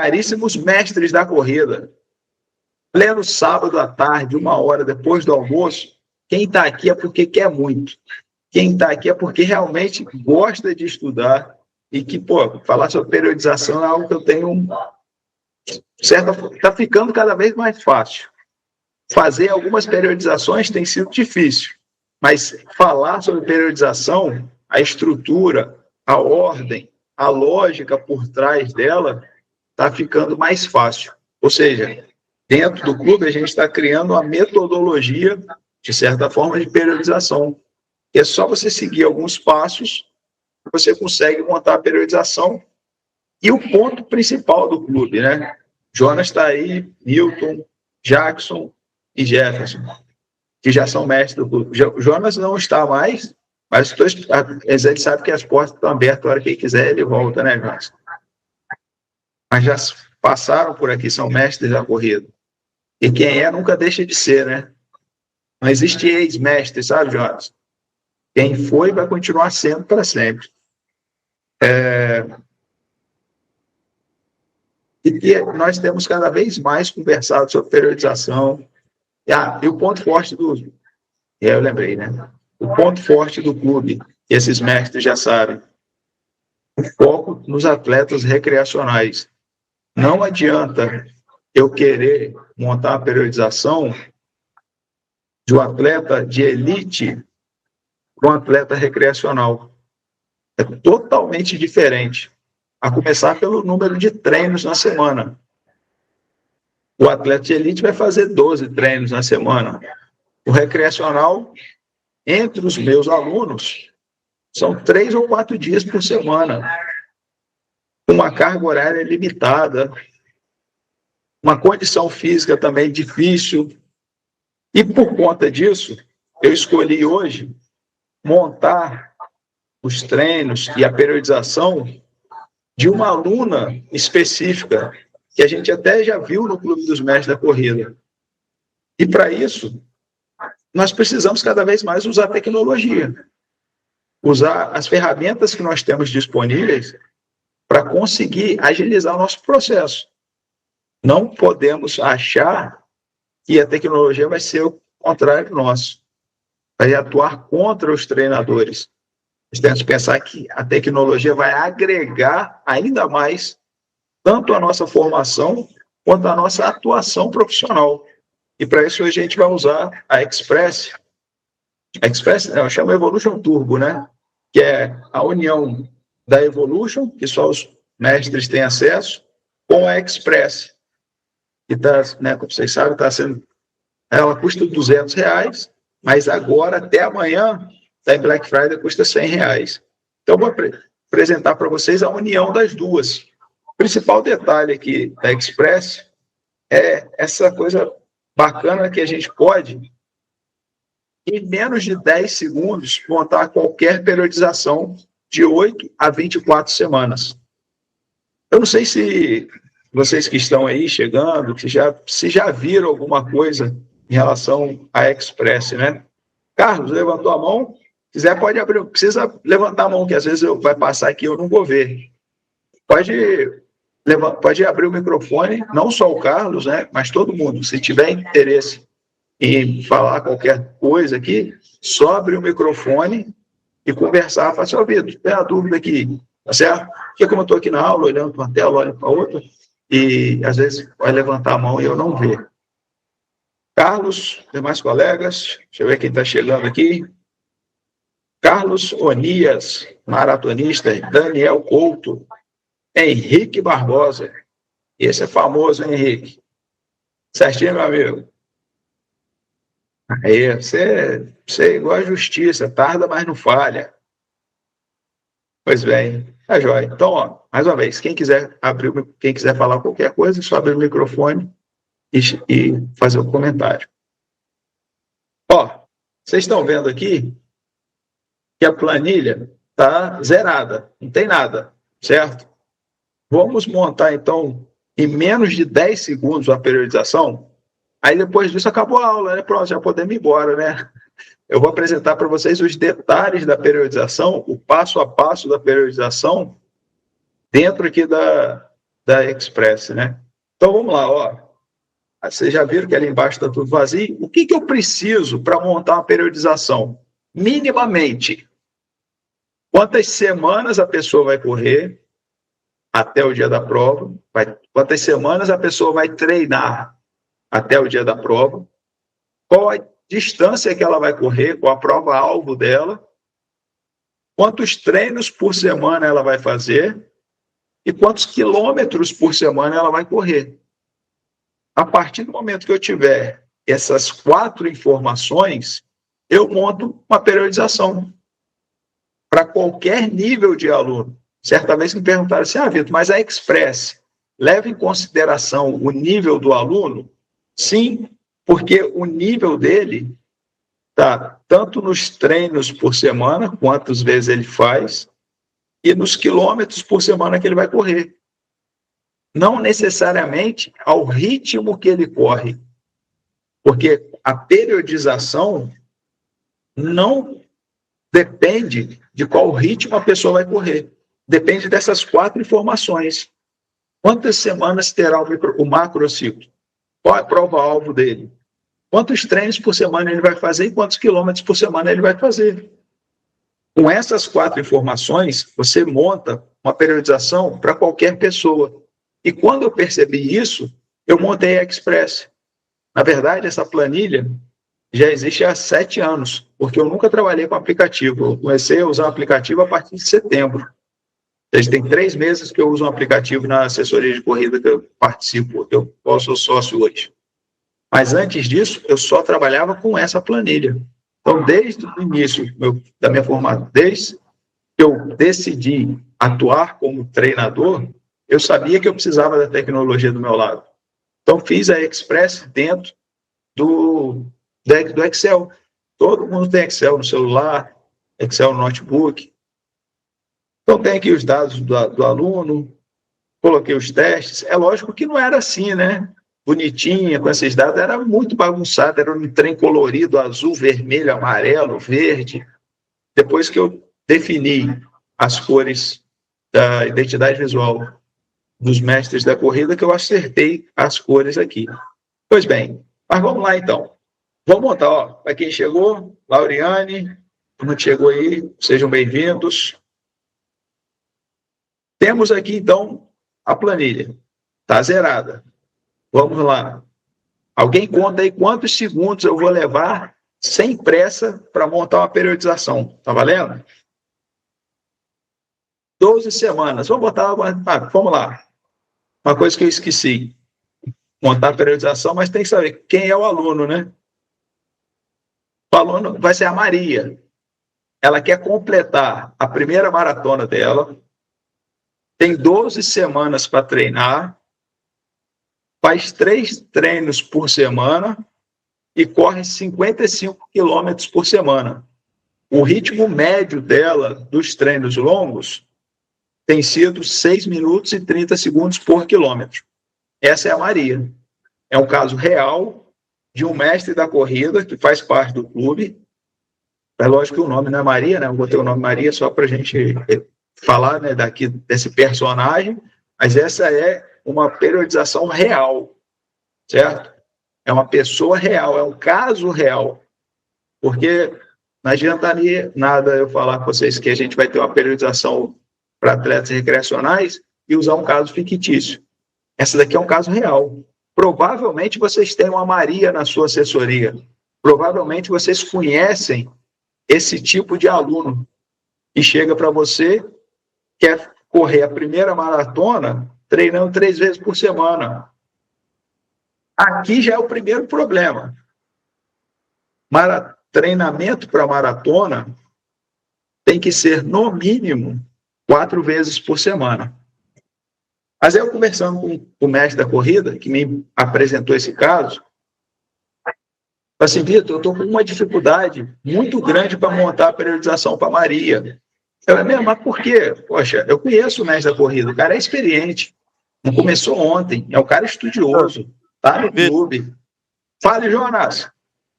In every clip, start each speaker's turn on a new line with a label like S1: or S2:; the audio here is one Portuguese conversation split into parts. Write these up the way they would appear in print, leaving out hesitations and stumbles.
S1: Caríssimos mestres da corrida, pleno sábado à tarde, 1 hora depois do almoço, quem está aqui é porque quer muito. Quem está aqui é porque realmente gosta de estudar e que, falar sobre periodização é algo que eu tenho está ficando cada vez mais fácil. Fazer algumas periodizações tem sido difícil, mas falar sobre periodização, a estrutura, a ordem, a lógica por trás dela, está ficando mais fácil. Ou seja, dentro do clube a gente está criando uma metodologia, de certa forma, de periodização. E é só você seguir alguns passos que você consegue montar a periodização. E o ponto principal do clube, né? Jonas está aí, Milton, Jackson e Jefferson, que já são mestres do clube. Jonas não está mais, mas a gente sabe que as portas estão abertas, a hora que ele quiser ele volta, né, Jonas? Mas já passaram por aqui, são mestres da corrida. E quem é nunca deixa de ser, né? Não existe ex-mestre, sabe, Jonas? Quem foi vai continuar sendo para sempre. E que nós temos cada vez mais conversado sobre periodização. E o ponto forte do... eu lembrei, né? O ponto forte do clube, esses mestres já sabem, o foco nos atletas recreacionais. Não adianta eu querer montar uma periodização de um atleta de elite para um atleta recreacional. É totalmente diferente. A começar pelo número de treinos na semana. O atleta de elite vai fazer 12 treinos na semana. O recreacional, entre os meus alunos, são 3 ou 4 dias por semana. Uma carga horária limitada. Uma condição física também difícil. E por conta disso, eu escolhi hoje montar os treinos e a periodização de uma aluna específica, que a gente até já viu no Clube dos Mestres da Corrida. E para isso, nós precisamos cada vez mais usar a tecnologia. Usar as ferramentas que nós temos disponíveis para conseguir agilizar o nosso processo. Não podemos achar que a tecnologia vai ser o contrário nosso. Vai atuar contra os treinadores. Nós temos que pensar que a tecnologia vai agregar ainda mais tanto a nossa formação quanto a nossa atuação profissional. E para isso a gente vai usar a Express. A Express, eu chamo Evolution Turbo, né? Que é a união da Evolution, que só os mestres têm acesso, com a Express. Que está, né, como vocês sabem, ela custa R$200, mas agora, até amanhã, da Black Friday, custa R$100. Então, vou apresentar para vocês a união das duas. O principal detalhe aqui da Express é essa coisa bacana que a gente pode, em menos de 10 segundos, montar qualquer periodização de 8 a 24 semanas. Eu não sei se vocês que estão aí chegando, se já viram alguma coisa em relação à Express, né? Carlos, levantou a mão? Se quiser, pode abrir. Não precisa levantar a mão, que às vezes vai passar aqui e eu não vou ver. Pode abrir o microfone, não só o Carlos, né? Mas todo mundo. Se tiver interesse em falar qualquer coisa aqui, só abrir o microfone e conversar. Faça o ouvido. Tem a dúvida aqui, tá certo? Porque como eu estou aqui na aula, olhando para uma tela, olhando para outra, e às vezes vai levantar a mão e eu não ver. Carlos, demais colegas, deixa eu ver quem está chegando aqui. Carlos Onias, maratonista, Daniel Couto, Henrique Barbosa. Esse é famoso, Henrique. Certinho, meu amigo? Aí, você é igual a justiça, tarda, mas não falha. Pois bem, tá jóia. Então, ó, mais uma vez, quem quiser falar qualquer coisa, só abrir o microfone e fazer o comentário. Ó, vocês estão vendo aqui que a planilha está zerada, não tem nada, certo? Vamos montar, então, em menos de 10 segundos a periodização. Aí, depois disso, acabou a aula, né? Pronto, já podemos ir embora, né? Eu vou apresentar para vocês os detalhes da periodização, o passo a passo da periodização, dentro aqui da da Express, né? Então, vamos lá, ó. Vocês já viram que ali embaixo está tudo vazio? O que eu preciso para montar uma periodização? Minimamente, quantas semanas a pessoa vai correr até o dia da prova? Quantas semanas a pessoa vai treinar até o dia da prova? Qual a distância que ela vai correr? Qual a prova-alvo dela? Quantos treinos por semana ela vai fazer? E quantos quilômetros por semana ela vai correr? A partir do momento que eu tiver essas 4 informações, eu monto uma periodização para qualquer nível de aluno. Certa vez me perguntaram assim, Vitor, mas a Express leva em consideração o nível do aluno? Sim, porque o nível dele está tanto nos treinos por semana, quantas vezes ele faz, e nos quilômetros por semana que ele vai correr. Não necessariamente ao ritmo que ele corre, porque a periodização não depende de qual ritmo a pessoa vai correr. Depende dessas 4 informações. Quantas semanas terá o macrociclo? Qual é a prova-alvo dele? Quantos treinos por semana ele vai fazer e quantos quilômetros por semana ele vai fazer? Com essas 4 informações, você monta uma periodização para qualquer pessoa. E quando eu percebi isso, eu montei a Express. Na verdade, essa planilha já existe há 7 anos, porque eu nunca trabalhei com aplicativo. Eu comecei a usar o aplicativo a partir de setembro. Tem 3 meses que eu uso um aplicativo na assessoria de corrida que eu participo, que eu sou sócio hoje. Mas antes disso, eu só trabalhava com essa planilha. Então, desde o início da minha formação, desde que eu decidi atuar como treinador, eu sabia que eu precisava da tecnologia do meu lado. Então, fiz a Express dentro do Excel. Todo mundo tem Excel no celular, Excel no notebook. Então, tem aqui os dados do aluno, coloquei os testes. É lógico que não era assim, né? Bonitinha, com esses dados, era muito bagunçado, era um trem colorido, azul, vermelho, amarelo, verde. Depois que eu defini as cores da identidade visual dos mestres da corrida, que eu acertei as cores aqui. Pois bem, mas vamos lá então. Vamos montar, ó, para quem chegou, Lauriane, como chegou aí, sejam bem-vindos. Temos aqui então a planilha, está zerada. Vamos lá. Alguém conta aí quantos segundos eu vou levar sem pressa para montar uma periodização. Tá valendo? 12 semanas. Vamos botar vamos lá. Uma coisa que eu esqueci. Montar a periodização, mas tem que saber quem é o aluno, né? O aluno vai ser a Maria. Ela quer completar a primeira maratona dela. Tem 12 semanas para treinar. Faz 3 treinos por semana e corre 55 quilômetros por semana. O ritmo médio dela, dos treinos longos, tem sido 6 minutos e 30 segundos por quilômetro. Essa é a Maria. É um caso real de um mestre da corrida que faz parte do clube. É lógico que o nome não é Maria, né? Eu botei o nome Maria só para a gente falar, né, daqui desse personagem, mas essa é uma periodização real, certo? É uma pessoa real, é um caso real. Porque não adiantaria nada eu falar com vocês que a gente vai ter uma periodização para atletas recreacionais e usar um caso fictício. Essa daqui é um caso real. Provavelmente vocês têm uma Maria na sua assessoria. Provavelmente vocês conhecem esse tipo de aluno que chega para você, quer correr a primeira maratona treinando 3 vezes por semana. Aqui já é o primeiro problema. Treinamento para maratona tem que ser, no mínimo, 4 vezes por semana. Mas eu conversando com o mestre da corrida, que me apresentou esse caso, falei assim, Vitor, eu estou com uma dificuldade muito grande para montar a periodização para Maria. Eu falei, mas por quê? Poxa, eu conheço o mestre da corrida, o cara é experiente, não começou ontem, é um cara estudioso, tá no clube. Fale, Jonas.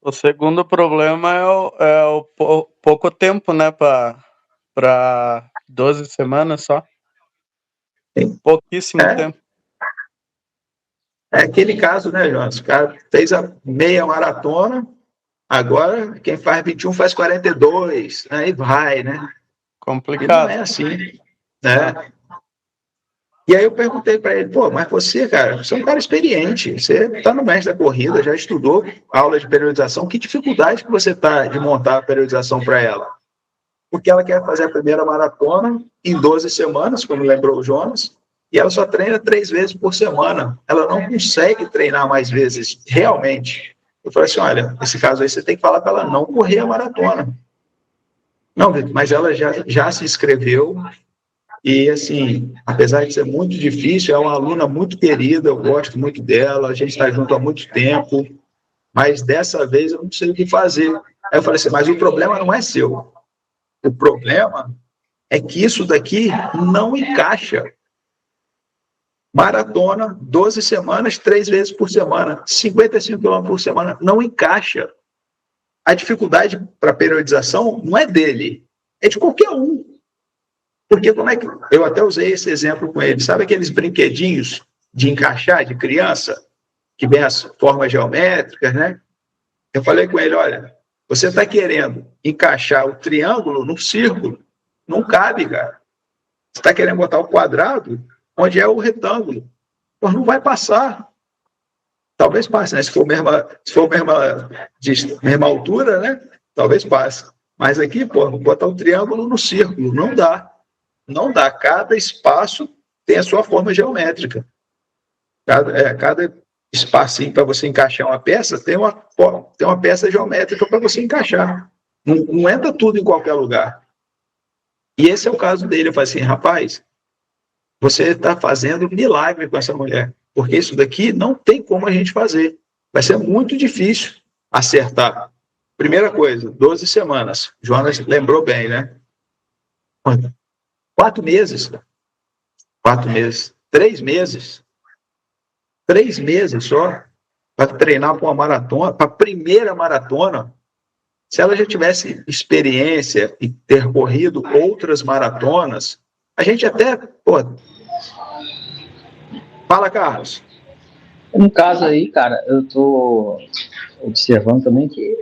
S2: O segundo problema é o pouco tempo, né, para 12 semanas só. Pouquíssimo tempo.
S1: É aquele caso, né, Jonas? O cara fez a meia maratona, agora quem faz 21 faz 42, aí vai, né? E não
S2: Complicado.
S1: é assim, né? E aí eu perguntei para ele, pô, mas você, cara, você é um cara experiente, você está no mestre da corrida, já estudou aula de periodização, que dificuldade que você está de montar a periodização para ela? Porque ela quer fazer a primeira maratona em 12 semanas, como lembrou o Jonas, e ela só treina 3 vezes por semana. Ela não consegue treinar mais vezes, realmente. Eu falei assim, olha, nesse caso aí você tem que falar para ela não correr a maratona. Não, Vitor, mas ela já se inscreveu, e, assim, apesar de ser muito difícil, é uma aluna muito querida, eu gosto muito dela, a gente está junto há muito tempo, mas dessa vez eu não sei o que fazer. Aí eu falei assim, mas o problema não é seu. O problema é que isso daqui não encaixa. Maratona, 12 semanas, 3 vezes por semana, 55 quilômetros por semana, não encaixa. A dificuldade para periodização não é dele, é de qualquer um. Porque como é que... Eu até usei esse exemplo com ele. Sabe aqueles brinquedinhos de encaixar, de criança, que vem as formas geométricas, né? Eu falei com ele, olha, você está querendo encaixar o triângulo no círculo, não cabe, cara. Você está querendo botar o quadrado onde é o retângulo. Pô, não vai passar. Talvez passe, né? Se for mesma altura, né? Talvez passe. Mas aqui, pô, vou botar o triângulo no círculo. Não dá. Não dá. Cada espaço tem a sua forma geométrica. Cada espacinho para você encaixar uma peça tem uma peça geométrica para você encaixar. Não entra tudo em qualquer lugar. E esse é o caso dele. Eu falei assim, rapaz, você está fazendo milagre com essa mulher, porque isso daqui não tem como a gente fazer. Vai ser muito difícil acertar. Primeira coisa, 12 semanas. Jonas lembrou bem, né? 4 meses. 4 meses. 3 meses. 3 meses só para treinar para uma maratona, para a primeira maratona. Se ela já tivesse experiência e ter corrido outras maratonas, a gente até... Pô... Fala, Carlos.
S3: No caso aí, cara, eu tô observando também que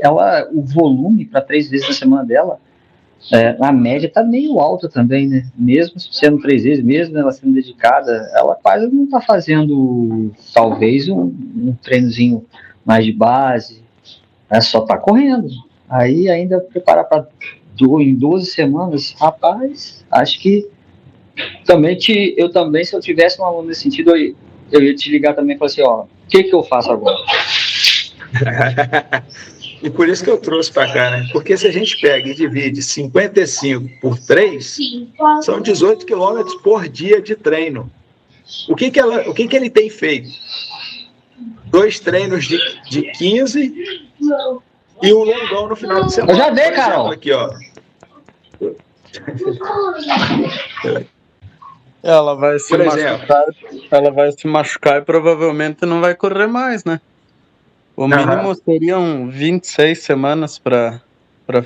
S3: o volume para 3 vezes na semana dela, a média tá meio alta também, né? Mesmo sendo 3 vezes, mesmo ela sendo dedicada, ela quase não tá fazendo, talvez, um treinozinho mais de base, ela só tá correndo. Aí ainda preparar para em 12 semanas, rapaz, acho que eu também, se eu tivesse um aluno nesse sentido, eu ia te ligar também e falar assim, ó, o que eu faço agora?
S1: E por isso que eu trouxe para cá, né? Porque se a gente pega e divide 55 por 3, são 18 quilômetros por dia de treino. O que ele tem feito? 2 treinos de 15 e um longão no final de semana.
S3: Eu já dei, Carol.
S1: Aqui, ó.
S2: Ela vai se machucar e provavelmente não vai correr mais, né? O mínimo seriam 26 semanas para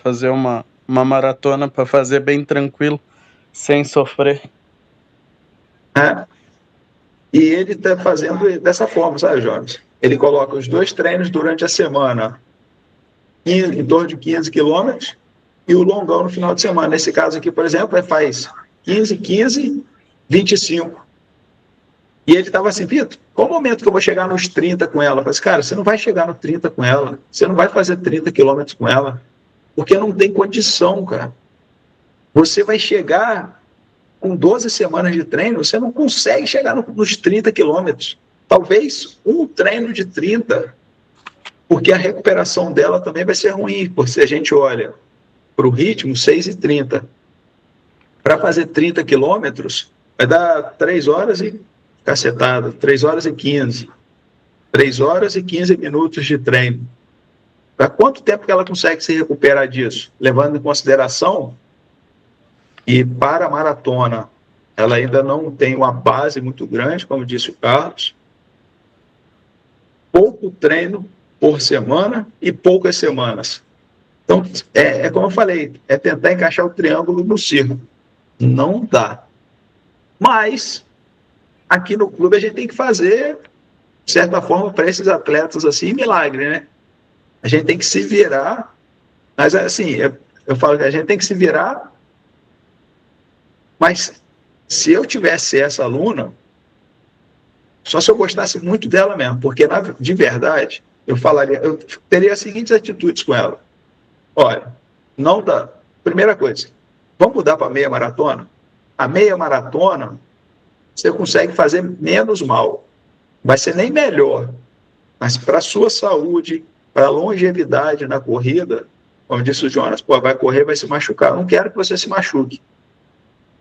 S2: fazer uma maratona, para fazer bem tranquilo, sem sofrer.
S1: E ele está fazendo dessa forma, sabe, Jones? Ele coloca os 2 treinos durante a semana, em torno de 15 quilômetros, e o longão no final de semana. Nesse caso aqui, por exemplo, ele faz 15, 25. E ele estava assim, Vitor, qual o momento que eu vou chegar nos 30 com ela? Eu falei assim, cara, você não vai chegar no 30 com ela, você não vai fazer 30 quilômetros com ela, porque não tem condição, cara. Você vai chegar com 12 semanas de treino, você não consegue chegar nos 30 quilômetros. Talvez um treino de 30, porque a recuperação dela também vai ser ruim, porque se a gente olha para o ritmo, 6h30. Para fazer 30 quilômetros, vai dar 3 horas e cacetada, 3 horas e 15. 3 horas e 15 minutos de treino. Para quanto tempo que ela consegue se recuperar disso? Levando em consideração que para a maratona ela ainda não tem uma base muito grande, como disse o Carlos. Pouco treino por semana e poucas semanas. Então, como eu falei, é tentar encaixar o triângulo no círculo. Não dá. Mas, aqui no clube, a gente tem que fazer de certa forma, para esses atletas, assim, milagre, né? A gente tem que se virar, mas, assim, eu falo que a gente tem que se virar, mas se eu tivesse essa aluna, só se eu gostasse muito dela mesmo, porque, de verdade, eu teria as seguintes atitudes com ela. Olha, não dá. Primeira coisa, vamos mudar para meia maratona? A meia maratona, você consegue fazer menos mal. Vai ser nem melhor, mas para a sua saúde, para a longevidade na corrida, como disse o Jonas, vai correr, vai se machucar. Eu não quero que você se machuque.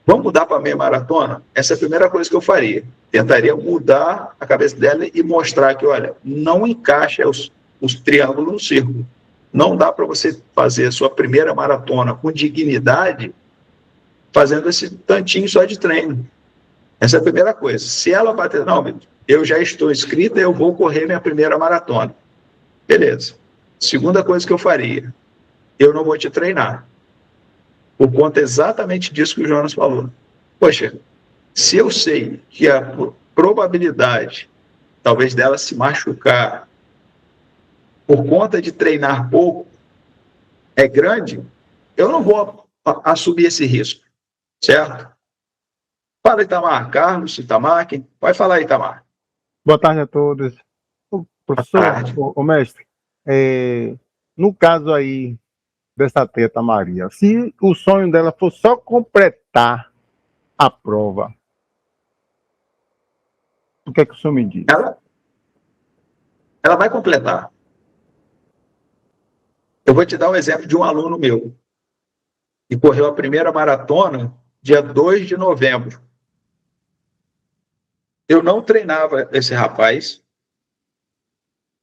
S1: Vamos mudar para meia maratona? Essa é a primeira coisa que eu faria. Tentaria mudar a cabeça dela e mostrar que, olha, não encaixa os triângulos no círculo. Não dá para você fazer a sua primeira maratona com dignidade fazendo esse tantinho só de treino. Essa é a primeira coisa. Se ela bater, não, eu já estou inscrita, eu vou correr minha primeira maratona. Beleza. Segunda coisa que eu faria, eu não vou te treinar. Por conta exatamente disso que o Jonas falou. Poxa, se eu sei que a probabilidade, talvez dela se machucar por conta de treinar pouco é grande, eu não vou assumir esse risco, certo? Fala, Itamar. Carlos, Itamar, quem? Pode falar, Itamar.
S4: Boa tarde a todos. Professor, o mestre, no caso aí dessa atleta Maria, se o sonho dela for só completar a prova, o que é que o senhor me diz?
S1: Ela vai completar. Eu vou te dar um exemplo de um aluno meu, que correu a primeira maratona dia 2 de novembro. Eu não treinava esse rapaz,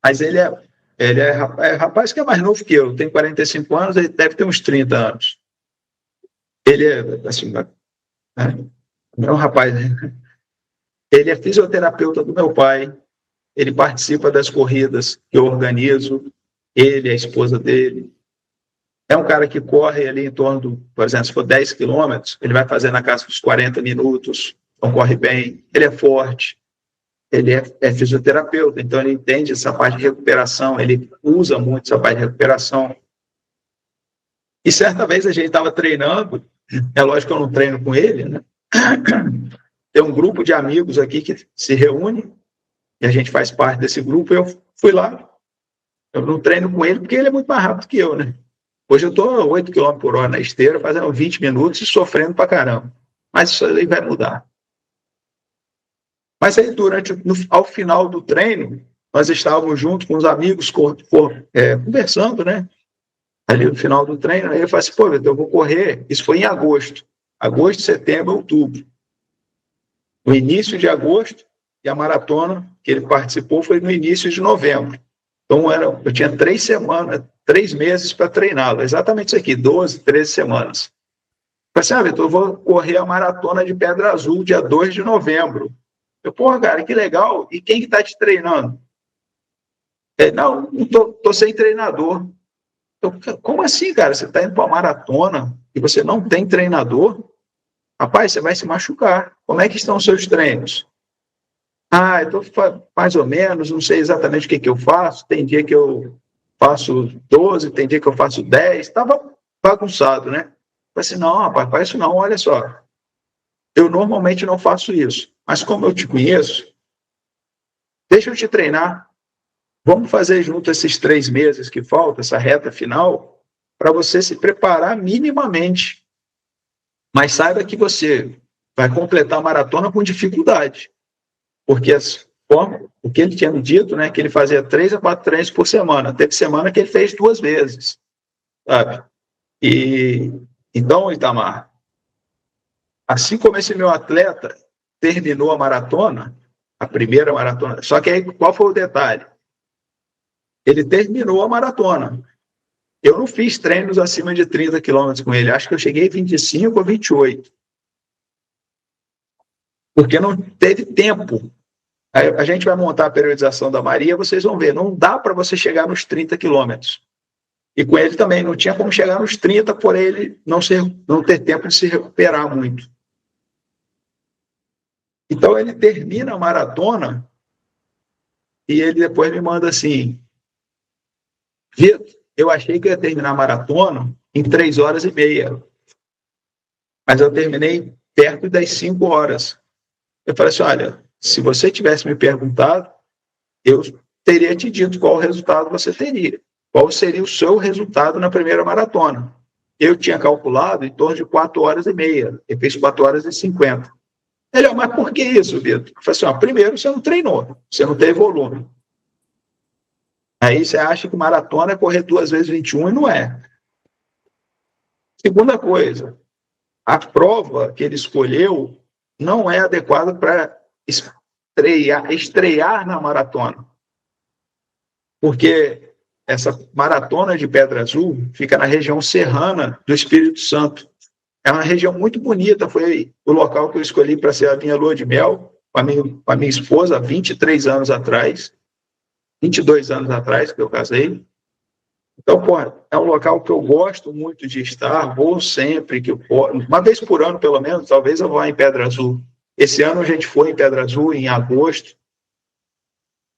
S1: mas ele é rapaz que é mais novo que eu, tem 45 anos, ele deve ter uns 30 anos. Ele é, assim, é um rapaz, né? Ele é fisioterapeuta do meu pai, ele participa das corridas que eu organizo, ele, a esposa dele. É um cara que corre ali em torno do, por exemplo, se for 10 quilômetros, ele vai fazer na casa dos 40 minutos, então corre bem, ele é forte, ele é fisioterapeuta, então ele entende essa parte de recuperação, ele usa muito essa parte de recuperação. E certa vez a gente estava treinando, é lógico que eu não treino com ele, né? Tem um grupo de amigos aqui que se reúne, e a gente faz parte desse grupo, eu fui lá, eu não treino com ele porque ele é muito mais rápido que eu, né? Hoje eu estou 8 km por hora na esteira, fazendo 20 minutos e sofrendo pra caramba. Mas isso aí vai mudar. Mas aí, ao final do treino, nós estávamos juntos com os amigos, conversando, né? Ali no final do treino, aí eu falei assim, pô, eu vou correr. Isso foi em agosto. Agosto, setembro, outubro. No início de agosto, e a maratona que ele participou foi no início de novembro. Então, eu tinha 3 meses para treiná-lo. Exatamente isso aqui, 12, 13 semanas. Eu falei assim, Vitor, eu vou correr a maratona de Pedra Azul, dia 2 de novembro. Eu, porra, cara, que legal. E quem que está te treinando? Não estou sem treinador. Como assim, cara? Você está indo para uma maratona e você não tem treinador? Rapaz, você vai se machucar. Como é que estão os seus treinos? Eu estou mais ou menos, não sei exatamente o que eu faço. Tem dia que eu faço 12, tem dia que eu faço 10. Estava bagunçado, né? Eu falei assim, não, rapaz, faz isso não, olha só. Eu normalmente não faço isso, mas como eu te conheço, deixa eu te treinar. Vamos fazer junto esses 3 meses que faltam, essa reta final, para você se preparar minimamente. Mas saiba que você vai completar a maratona com dificuldade. Porque o que ele tinha me dito, né, que ele fazia 3 a 4 treinos por semana. Teve semana que ele fez 2 vezes. Sabe? E então, Itamar, assim como esse meu atleta terminou a maratona, a primeira maratona, só que aí qual foi o detalhe? Ele terminou a maratona. Eu não fiz treinos acima de 30 quilômetros com ele, acho que eu cheguei a 25 ou 28. Porque não teve tempo. Aí a gente vai montar a periodização da Maria, vocês vão ver, não dá para você chegar nos 30 quilômetros. E com ele também, não tinha como chegar nos 30, por ele não ter tempo de se recuperar muito. Então, ele termina a maratona e ele depois me manda assim: Vitor, eu achei que eu ia terminar a maratona em 3h30, mas eu terminei perto das 5 horas. Eu falei assim: olha, se você tivesse me perguntado, eu teria te dito qual resultado você teria. Qual seria o seu resultado na primeira maratona? Eu tinha calculado em torno de 4h30. Ele fez 4h50. Ele, mas por que isso, Vitor? Eu falei assim: primeiro, você não treinou, você não teve volume. Aí você acha que maratona é correr 2h21 e não é. Segunda coisa, a prova que ele escolheu não é adequada para estrear na maratona. Porque essa maratona de Pedra Azul fica na região serrana do Espírito Santo. É uma região muito bonita, foi o local que eu escolhi para ser a minha lua de mel, com a minha esposa, há 23 anos atrás, 22 anos atrás que eu casei. Então, é um local que eu gosto muito de estar, vou sempre que eu posso, uma vez por ano pelo menos, talvez eu vá em Pedra Azul. Esse ano a gente foi em Pedra Azul em agosto,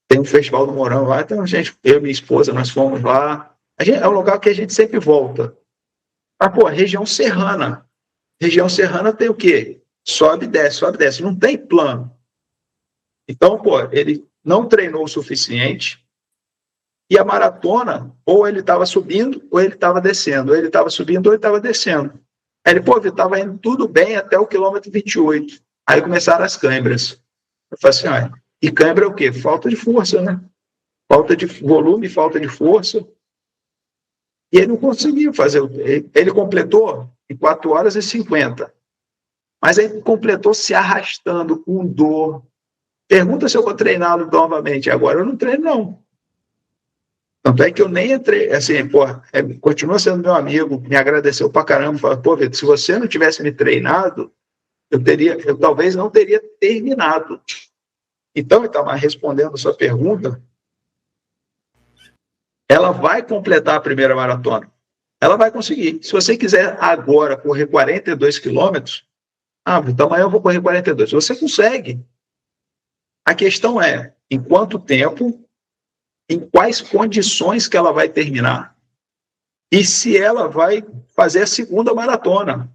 S1: tem um festival do Mourão lá, então eu e minha esposa, nós fomos lá. É um lugar que a gente sempre volta. Região serrana. Região serrana tem o quê? Sobe e desce, não tem plano. Então, ele não treinou o suficiente e a maratona, ou ele estava subindo, ou ele estava descendo, ou ele estava subindo, ou ele estava descendo. Aí ele, estava indo tudo bem até o quilômetro 28. Aí começaram as câimbras. Eu falei assim: e câimbra é o quê? Falta de força, né? Falta de volume, falta de força. E ele não conseguiu fazer. Ele completou em 4h50. Mas ele completou se arrastando, com dor. Pergunta se eu vou treiná-lo novamente. Agora eu não treino, não. Tanto é que eu nem entrei. Assim, continua sendo meu amigo, me agradeceu pra caramba. Falou: Vitor, se você não tivesse me treinado, eu talvez não teria terminado. Então, Itamar, respondendo a sua pergunta, ela vai completar a primeira maratona. Ela vai conseguir. Se você quiser agora correr 42 quilômetros, então amanhã eu vou correr 42. Você consegue. A questão é, em quanto tempo, em quais condições que ela vai terminar. E se ela vai fazer a segunda maratona.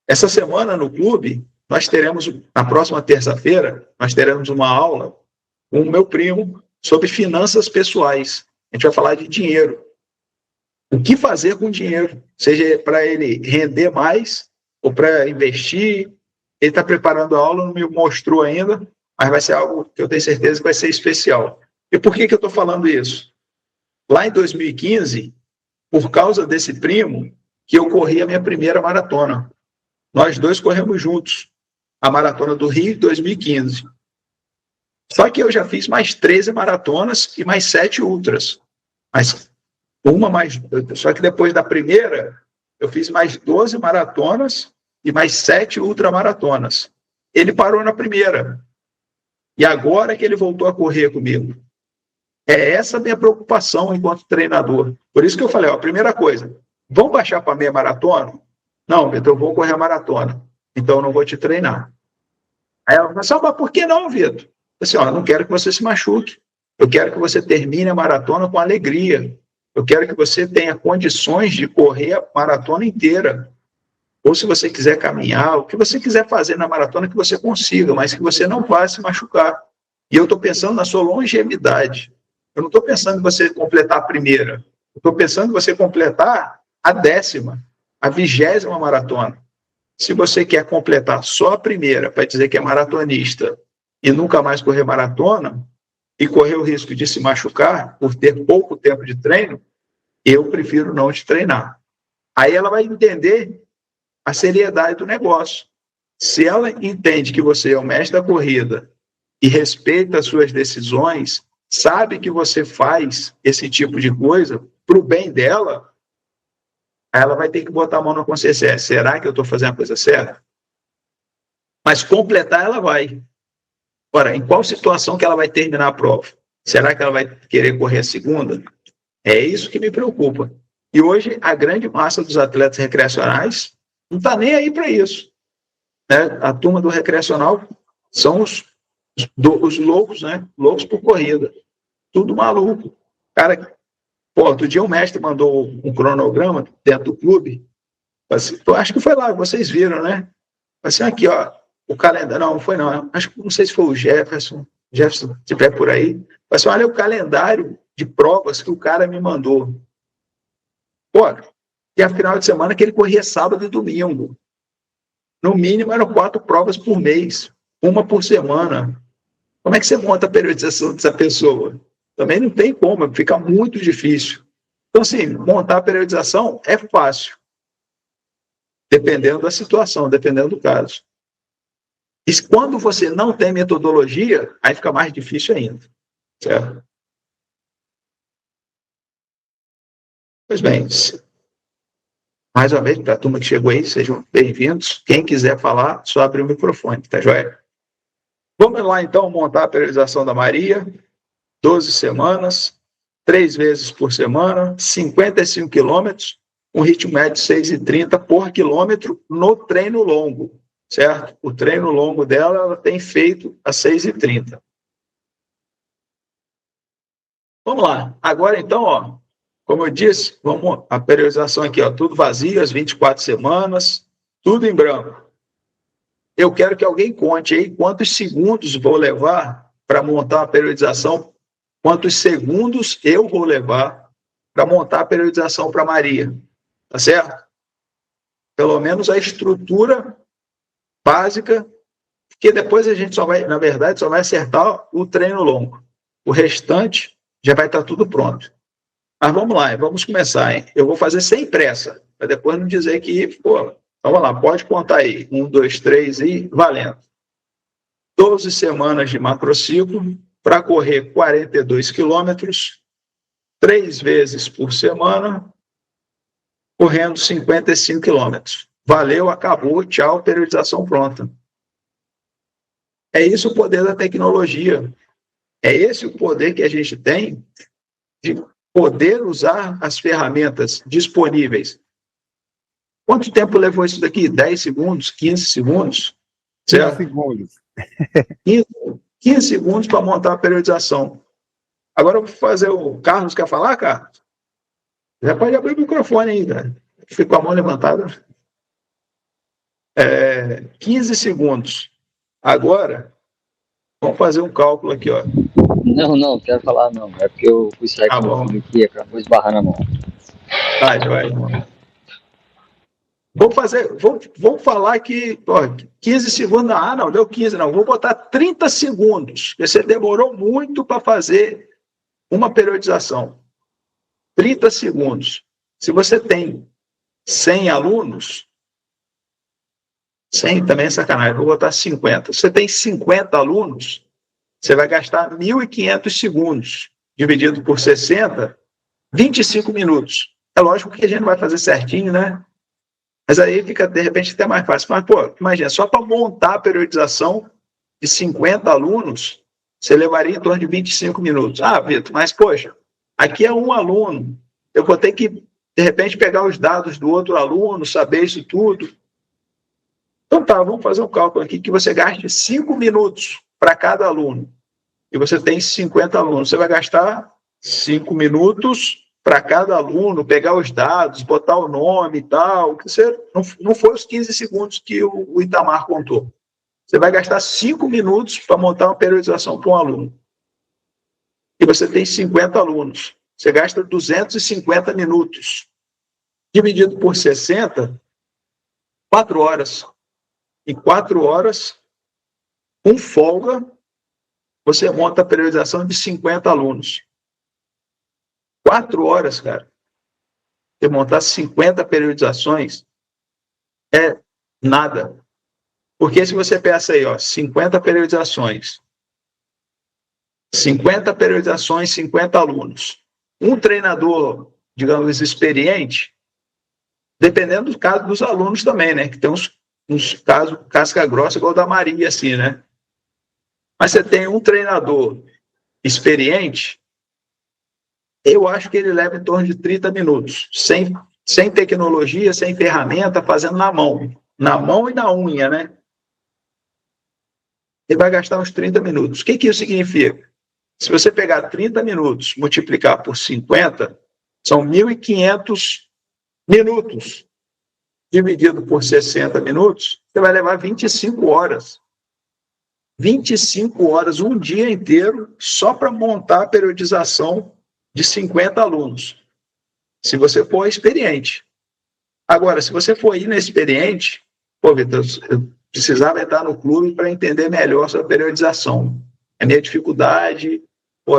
S1: Essa semana no clube, nós teremos, na próxima terça-feira, nós teremos uma aula com o meu primo sobre finanças pessoais. A gente vai falar de dinheiro. O que fazer com dinheiro? Seja para ele render mais ou para investir. Ele está preparando a aula, não me mostrou ainda, mas vai ser algo que eu tenho certeza que vai ser especial. E por que eu estou falando isso? Lá em 2015, por causa desse primo, que eu corri a minha primeira maratona. Nós dois corremos juntos a Maratona do Rio, 2015. Só que eu já fiz mais 13 maratonas e mais 7 ultras. Só que depois da primeira, eu fiz mais 12 maratonas e mais 7 ultramaratonas. Ele parou na primeira. E agora que ele voltou a correr comigo. É essa a minha preocupação enquanto treinador. Por isso que eu falei, a primeira coisa, vamos baixar para meia maratona? Não, Vitor, eu vou correr a maratona. Então eu não vou te treinar. Aí ela falou assim: mas por que não, Vitor? Eu disse: eu não quero que você se machuque. Eu quero que você termine a maratona com alegria. Eu quero que você tenha condições de correr a maratona inteira. Ou se você quiser caminhar, o que você quiser fazer na maratona, que você consiga, mas que você não vá se machucar. E eu estou pensando na sua longevidade. Eu não estou pensando em você completar a primeira. Eu estou pensando em você completar a 10ª, a 20ª maratona. Se você quer completar só a primeira para dizer que é maratonista e nunca mais correr maratona e correr o risco de se machucar por ter pouco tempo de treino, eu prefiro não te treinar. Aí ela vai entender a seriedade do negócio. Se ela entende que você é o mestre da corrida e respeita as suas decisões, sabe que você faz esse tipo de coisa para o bem dela, ela vai ter que botar a mão na consciência. Será que eu estou fazendo a coisa certa? Mas completar ela vai. Ora, em qual situação que ela vai terminar a prova? Será que ela vai querer correr a segunda? É isso que me preocupa. E hoje, a grande massa dos atletas recreacionais não está nem aí para isso. Né? A turma do recreacional são os Os loucos, né? Loucos por corrida. Tudo maluco. Cara, pô, outro dia um mestre mandou um cronograma dentro do clube. Assim, acho que foi lá, vocês viram, né? Assim, aqui, ó, o calendário. Não foi não. Acho que não sei se foi o Jefferson, se estiver por aí. Assim, olha o calendário de provas que o cara me mandou. Pô, e a final de semana que ele corria sábado e domingo. No mínimo eram 4 provas por mês, uma por semana. Como é que você monta a periodização dessa pessoa? Também não tem como, fica muito difícil. Então, assim, montar a periodização é fácil, dependendo da situação, dependendo do caso. E quando você não tem metodologia, aí fica mais difícil ainda. Certo? Pois bem, mais uma vez, para a turma que chegou aí, sejam bem-vindos. Quem quiser falar, só abrir o microfone, tá joia? Vamos lá, então, montar a periodização da Maria. 12 semanas, 3 vezes por semana, 55 quilômetros, um ritmo médio de 6,30 por quilômetro no treino longo, certo? O treino longo dela, ela tem feito a 6,30. Vamos lá. Agora, então, ó, como eu disse, vamos a periodização aqui, ó, tudo vazio, as 24 semanas, tudo em branco. Eu quero que alguém conte aí quantos segundos vou levar para montar a periodização, quantos segundos eu vou levar para montar a periodização para Maria. Tá certo? Pelo menos a estrutura básica, porque depois a gente só vai, na verdade, só vai acertar o treino longo. O restante já vai estar tudo pronto. Mas vamos lá, vamos começar, hein? Eu vou fazer sem pressa, para depois não dizer que, pô, vamos lá, pode contar aí. 1, 2, 3 e valendo. 12 semanas de macrociclo para correr 42 quilômetros, 3 vezes por semana, correndo 55 quilômetros. Valeu, acabou, tchau, periodização pronta. É isso o poder da tecnologia. É esse o poder que a gente tem de poder usar as ferramentas disponíveis. Quanto tempo levou isso daqui? 10 segundos? 15 segundos? Certo?
S4: 15 segundos.
S1: 15 segundos para montar a periodização. Agora eu vou fazer o Carlos, quer falar, Carlos? Já pode abrir o microfone aí, cara. Fica com a mão levantada. 15 segundos. Agora, vamos fazer um cálculo aqui, ó.
S3: Não, quero falar não. É porque eu fui sair com o filho aqui e acabou esbarrando a mão.
S1: Vai. Vamos falar que 15 segundos. Ah, não, deu 15, não. Vou botar 30 segundos. Você demorou muito para fazer uma periodização. 30 segundos. Se você tem 100 alunos, 100 também é sacanagem, vou botar 50. Se você tem 50 alunos, você vai gastar 1.500 segundos, dividido por 60, 25 minutos. É lógico que a gente não vai fazer certinho, né? Mas aí fica, de repente, até mais fácil. Mas, pô, imagina, só para montar a periodização de 50 alunos, você levaria em torno de 25 minutos. Ah, Vitor, mas, poxa, aqui é um aluno. Eu vou ter que, de repente, pegar os dados do outro aluno, saber isso tudo. Então tá, vamos fazer um cálculo aqui que você gaste 5 minutos para cada aluno. E você tem 50 alunos. Você vai gastar 5 minutos para cada aluno, pegar os dados, botar o nome e tal. Não foi os 15 segundos que o Itamar contou. Você vai gastar 5 minutos para montar uma periodização para um aluno. E você tem 50 alunos. Você gasta 250 minutos. Dividido por 60, 4 horas. Em 4 horas, com folga, você monta a periodização de 50 alunos. 4 horas, cara. Você montar 50 periodizações é nada. Porque se você pensa aí, ó, 50 periodizações, 50 alunos, um treinador, digamos, experiente, dependendo do caso dos alunos também, né? Que tem uns casos casca grossa igual da Maria, assim, né? Mas você tem um treinador experiente, eu acho que ele leva em torno de 30 minutos, sem tecnologia, sem ferramenta, fazendo na mão e na unha, né? ele vai gastar uns 30 minutos. O que isso significa? Se você pegar 30 minutos, multiplicar por 50, são 1.500 minutos. Dividido por 60 minutos, você vai levar 25 horas. 25 horas, um dia inteiro, só para montar a periodização de 50 alunos. Se você for experiente. Agora, se você for inexperiente, pô, Vitor, eu precisava entrar no clube para entender melhor sobre a periodização. É minha dificuldade, pô,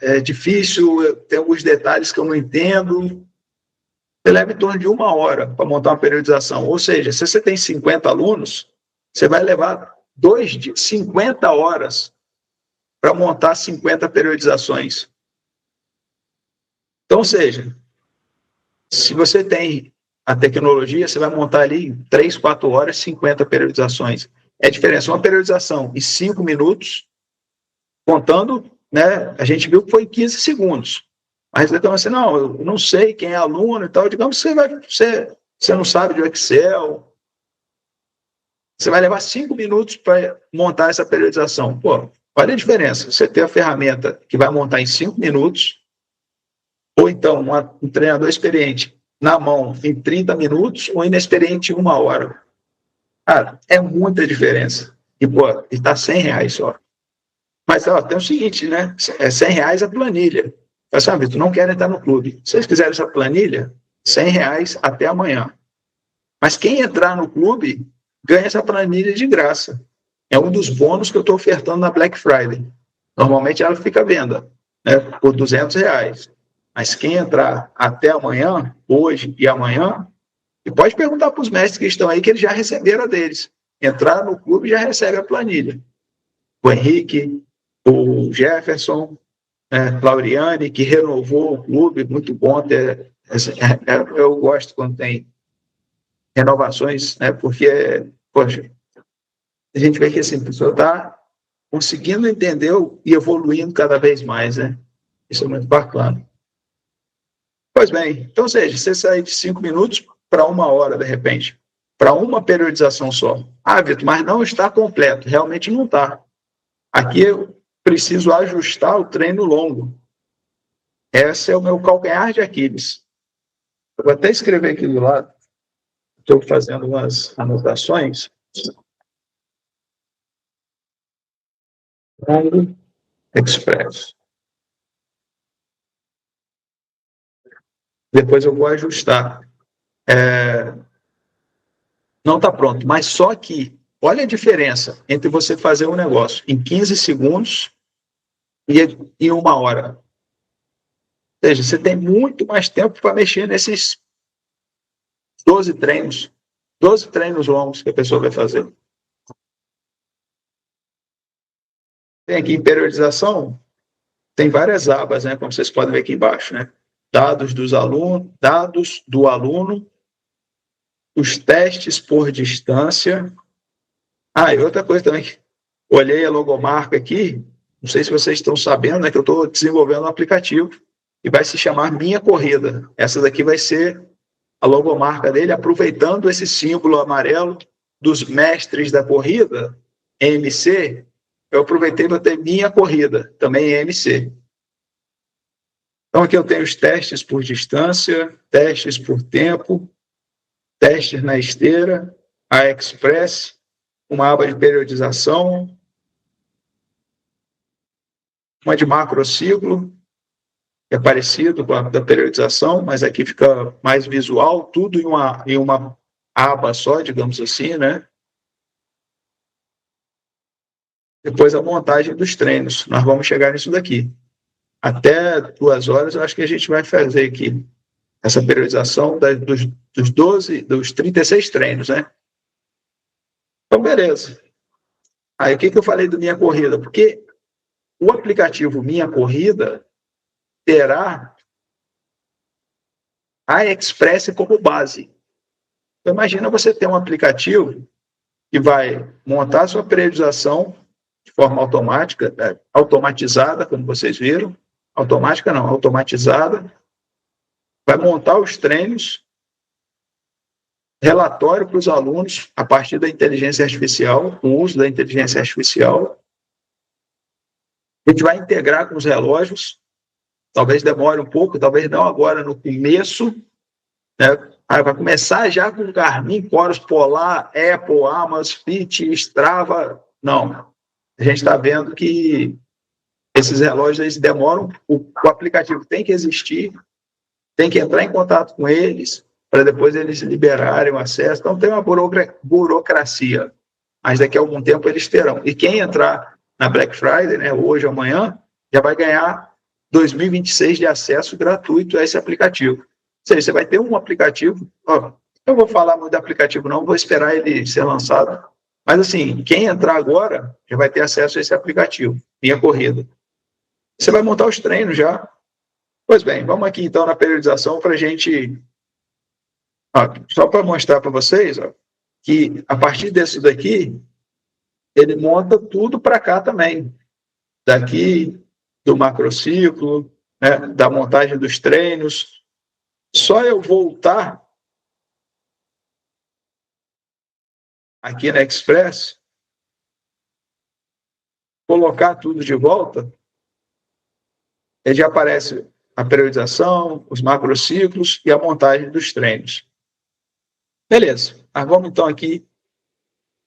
S1: é difícil, tem alguns detalhes que eu não entendo. Você leva em torno de 1 hora para montar uma periodização. Ou seja, se você tem 50 alunos, você vai levar 50 horas para montar 50 periodizações. Então, ou seja, se você tem a tecnologia, você vai montar ali em 3, 4 horas 50 periodizações. É a diferença, uma periodização em 5 minutos, contando, né, a gente viu que foi em 15 segundos. Mas você então assim, não, eu não sei quem é aluno e tal, digamos que você não sabe de Excel, você vai levar 5 minutos para montar essa periodização. Pô, olha a diferença, você tem a ferramenta que vai montar em 5 minutos, ou então um treinador experiente na mão em 30 minutos, ou inexperiente em 1 hora. Cara, é muita diferença. E, pô, está R$100 só. Mas, ó, tem o seguinte, né, é R$100 a planilha. Sabe, tu não quer entrar no clube. Se vocês quiserem essa planilha, R$100 até amanhã. Mas quem entrar no clube ganha essa planilha de graça. É um dos bônus que eu estou ofertando na Black Friday. Normalmente ela fica à venda, né, por R$200. Mas quem entrar até amanhã, hoje e amanhã, e pode perguntar para os mestres que estão aí que eles já receberam a deles. Entrar no clube já recebe a planilha. O Henrique, o Jefferson, Lauriane, que renovou o clube, muito bom eu gosto quando tem renovações, né, porque, poxa, a gente vê que assim, a pessoa está conseguindo entender e evoluindo cada vez mais, né? Isso é muito bacana. Pois bem, então, ou seja, você sai de 5 minutos para 1 hora, de repente, para uma periodização só. Ah, Vitor, mas não está completo. Realmente não está. Aqui eu preciso ajustar o treino longo. Esse é o meu calcanhar de Aquiles. Eu vou até escrever aqui do lado. Estou fazendo umas anotações. Longo Express. Depois eu vou ajustar. Não está pronto, mas só que, olha a diferença entre você fazer um negócio em 15 segundos e em 1 hora. Ou seja, você tem muito mais tempo para mexer nesses 12 treinos longos que a pessoa vai fazer. Tem aqui em periodização, tem várias abas, né, como vocês podem ver aqui embaixo, né? Dados do aluno, os testes por distância. E outra coisa também, olhei a logomarca aqui, não sei se vocês estão sabendo, né, que eu estou desenvolvendo um aplicativo e vai se chamar Minha Corrida. Essa daqui vai ser a logomarca dele, aproveitando esse símbolo amarelo dos mestres da corrida, MC, eu aproveitei para ter Minha Corrida, também MC. Então, aqui eu tenho os testes por distância, testes por tempo, testes na esteira, a Express, uma aba de periodização, uma de macrociclo, que é parecido com a da periodização, mas aqui fica mais visual, tudo em uma aba só, digamos assim, né? Depois a montagem dos treinos. Nós vamos chegar nisso daqui. Até 2 horas, eu acho que a gente vai fazer aqui essa periodização dos 36 treinos, né? Então, beleza. Aí, o que eu falei do Minha Corrida? Porque o aplicativo Minha Corrida terá a Express como base. Então, imagina você ter um aplicativo que vai montar a sua periodização de forma automática, automatizada, como vocês viram. Automática não, automatizada. Vai montar os treinos, relatório para os alunos a partir da inteligência artificial, com o uso da inteligência artificial. A gente vai integrar com os relógios, talvez demore um pouco, talvez não agora no começo, né? Vai começar já com Garmin, Coros Polar, Apple, Amazfit, Strava. Não. A gente está vendo que esses relógios eles demoram, o aplicativo tem que existir, tem que entrar em contato com eles, para depois eles liberarem o acesso. Então tem uma burocracia, mas daqui a algum tempo eles terão. E quem entrar na Black Friday, né, hoje ou amanhã, já vai ganhar 2026 de acesso gratuito a esse aplicativo. Ou seja, você vai ter um aplicativo, eu vou falar muito do aplicativo não, vou esperar ele ser lançado, mas assim, quem entrar agora já vai ter acesso a esse aplicativo, Minha Corrida. Você vai montar os treinos já. Pois bem, vamos aqui então na periodização para a gente, só para mostrar para vocês, que a partir disso daqui, ele monta tudo para cá também. Daqui, do macrociclo, né, da montagem dos treinos. Só eu voltar aqui na Express, colocar tudo de volta, ele já aparece a periodização, os macrociclos e a montagem dos treinos. Beleza. Vamos então aqui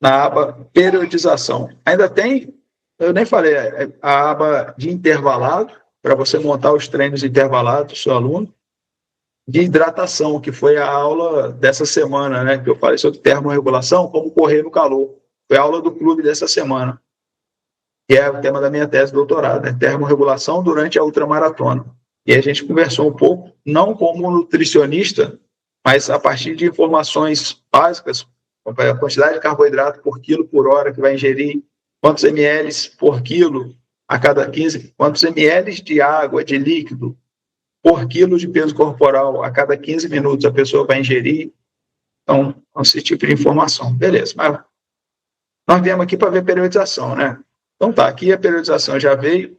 S1: na aba periodização. Ainda tem, eu nem falei, a aba de intervalado, para você montar os treinos intervalados do seu aluno, de hidratação, que foi a aula dessa semana, né, que eu falei sobre termorregulação, como correr no calor. Foi a aula do clube dessa semana, que é o tema da minha tese de doutorado, né, termorregulação durante a ultramaratona. E a gente conversou um pouco, não como nutricionista, mas a partir de informações básicas, a quantidade de carboidrato por quilo por hora que vai ingerir, quantos ml por quilo a cada 15, quantos ml de água, de líquido, por quilo de peso corporal a cada 15 minutos a pessoa vai ingerir. Então, esse tipo de informação. Beleza, mas nós viemos aqui para ver periodização, né? Então tá, aqui a periodização já veio,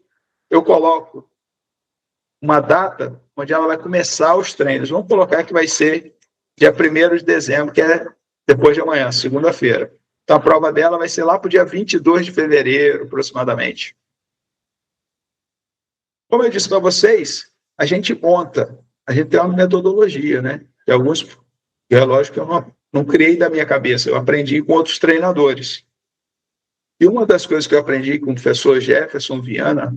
S1: eu coloco uma data onde ela vai começar os treinos. Vamos colocar que vai ser dia 1º de dezembro, que é depois de amanhã, segunda-feira. Então, a prova dela vai ser lá para o dia 22 de fevereiro, aproximadamente. Como eu disse para vocês, a gente monta, a gente tem uma metodologia, né? Tem alguns relógios que eu não criei da minha cabeça, eu aprendi com outros treinadores. E uma das coisas que eu aprendi com o professor Jefferson Viana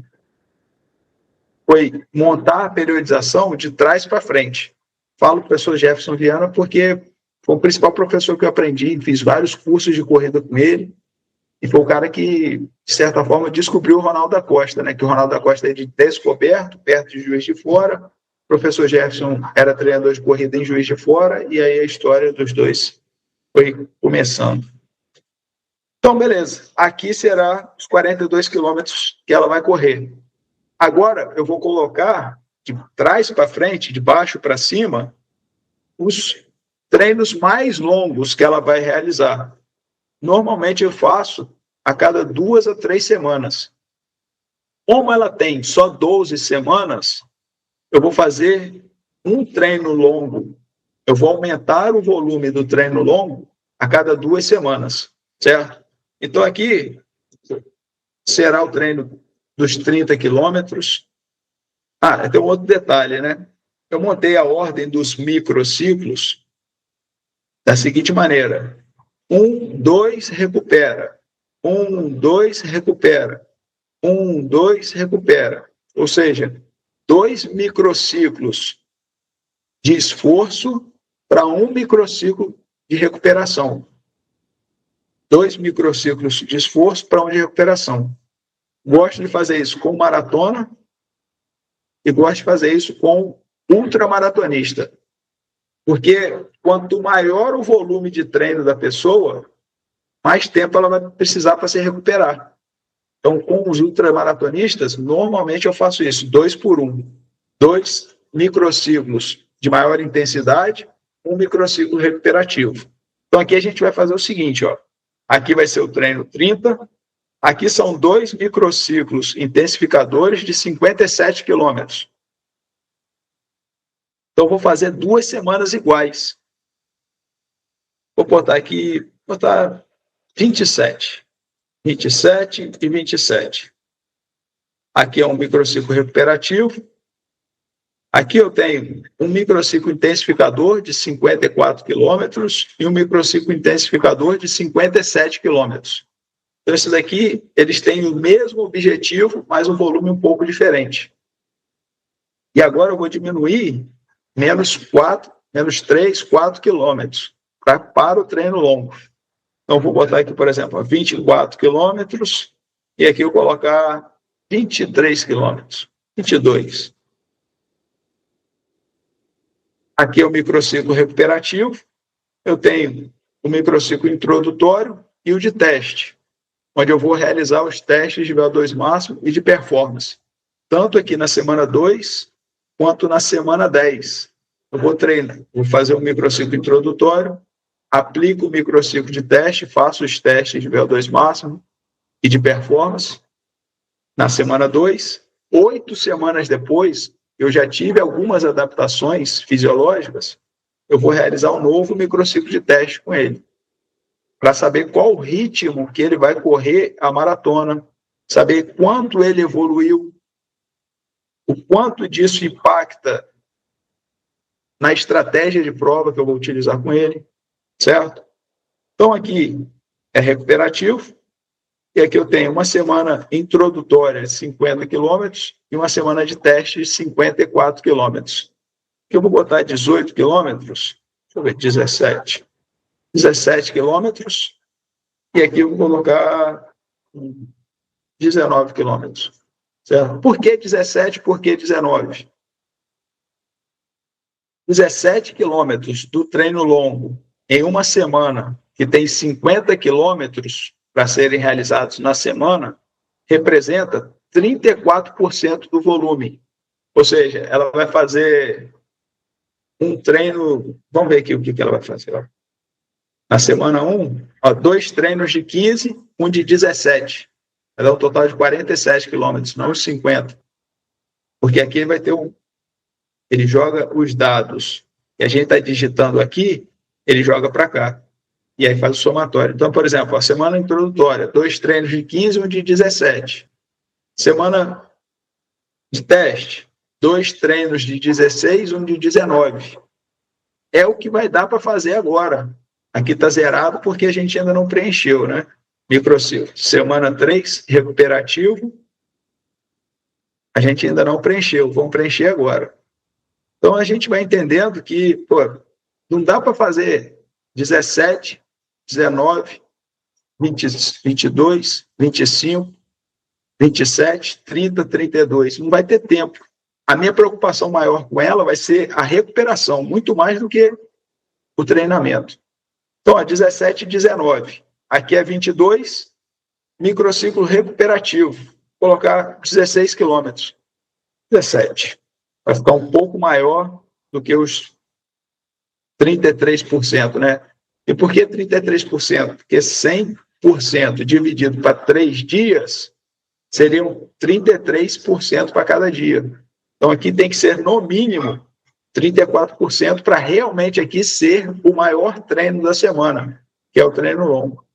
S1: foi montar a periodização de trás para frente. Falo professor Jefferson Viana porque foi o principal professor que eu aprendi, fiz vários cursos de corrida com ele, e foi o cara que, de certa forma, descobriu o Ronaldo da Costa, né? Que o Ronaldo da Costa é de Descoberto, perto de Juiz de Fora. O professor Jefferson era treinador de corrida em Juiz de Fora, e aí a história dos dois foi começando. Então, beleza. Aqui será os 42 quilômetros que ela vai correr. Agora, eu vou colocar de trás para frente, de baixo para cima, os treinos mais longos que ela vai realizar. Normalmente eu faço a cada 2 a 3 semanas. Como ela tem só 12 semanas, eu vou fazer um treino longo. Eu vou aumentar o volume do treino longo a cada 2 semanas, certo? Então aqui será o treino dos 30 quilômetros. Tem um outro detalhe, né? Eu montei a ordem dos microciclos da seguinte maneira: 1, 2, recupera. 1, 2, recupera. 1, 2, recupera. Ou seja, 2 microciclos de esforço para 1 microciclo de recuperação. 2 microciclos de esforço para 1 de recuperação. Gosto de fazer isso com maratona e gosto de fazer isso com ultramaratonista. Porque quanto maior o volume de treino da pessoa, mais tempo ela vai precisar para se recuperar. Então, com os ultramaratonistas, normalmente eu faço isso, 2 por 1. 2 microciclos de maior intensidade, 1 microciclo recuperativo. Então, aqui a gente vai fazer o seguinte, ó. Aqui vai ser o treino 30. Aqui são 2 microciclos intensificadores de 57 quilômetros. Então, vou fazer 2 semanas iguais. Vou botar aqui, 27. 27 e 27. Aqui é um microciclo recuperativo. Aqui eu tenho um microciclo intensificador de 54 quilômetros e um microciclo intensificador de 57 quilômetros. Então, esses daqui, eles têm o mesmo objetivo, mas um volume um pouco diferente. E agora eu vou diminuir menos 3, 4 quilômetros para o treino longo. Então, vou botar aqui, por exemplo, 24 quilômetros e aqui eu vou colocar 23 quilômetros, 22. Aqui é o microciclo recuperativo. Eu tenho o microciclo introdutório e o de teste, onde eu vou realizar os testes de VO2 máximo e de performance, tanto aqui na semana 2 quanto na semana 10. Eu vou treinar, vou fazer um microciclo introdutório, aplico o microciclo de teste, faço os testes de VO2 máximo e de performance na semana 2. 8 semanas depois, eu já tive algumas adaptações fisiológicas, eu vou realizar um novo microciclo de teste com ele, para saber qual o ritmo que ele vai correr a maratona, saber quanto ele evoluiu, o quanto disso impacta na estratégia de prova que eu vou utilizar com ele, certo? Então, aqui é recuperativo, e aqui eu tenho uma semana introdutória de 50 quilômetros e uma semana de teste de 54 quilômetros. Aqui eu vou botar 18 quilômetros, deixa eu ver, 17 quilômetros, e aqui eu vou colocar 19 quilômetros. Certo? Por que 17? Por que 19? 17 quilômetros do treino longo em uma semana, que tem 50 quilômetros para serem realizados na semana, representa 34% do volume. Ou seja, ela vai fazer um treino... Vamos ver aqui o que ela vai fazer. Na semana 1, 2 treinos de 15, um de 17. Vai dar um total de 47 quilômetros, não os 50. Porque aqui vai ter ele joga os dados que a gente está digitando aqui, ele joga para cá. E aí faz o somatório. Então, por exemplo, a semana introdutória, 2 treinos de 15 e um de 17. Semana de teste, 2 treinos de 16 e um de 19. É o que vai dar para fazer agora. Aqui está zerado porque a gente ainda não preencheu, né? Microciclo. Semana 3, recuperativo. A gente ainda não preencheu, vamos preencher agora. Então, a gente vai entendendo que, não dá para fazer 17, 19, 20, 22, 25, 27, 30, 32. Não vai ter tempo. A minha preocupação maior com ela vai ser a recuperação, muito mais do que o treinamento. Então, 17 e 19. Aqui é 22, microciclo recuperativo. Vou colocar 16 quilômetros. 17. Vai ficar um pouco maior do que os 33%, né? E por que 33%? Porque 100% dividido para 3 dias seriam 33% para cada dia. Então, aqui tem que ser, no mínimo, 34% para realmente aqui ser o maior treino da semana, que é o treino longo.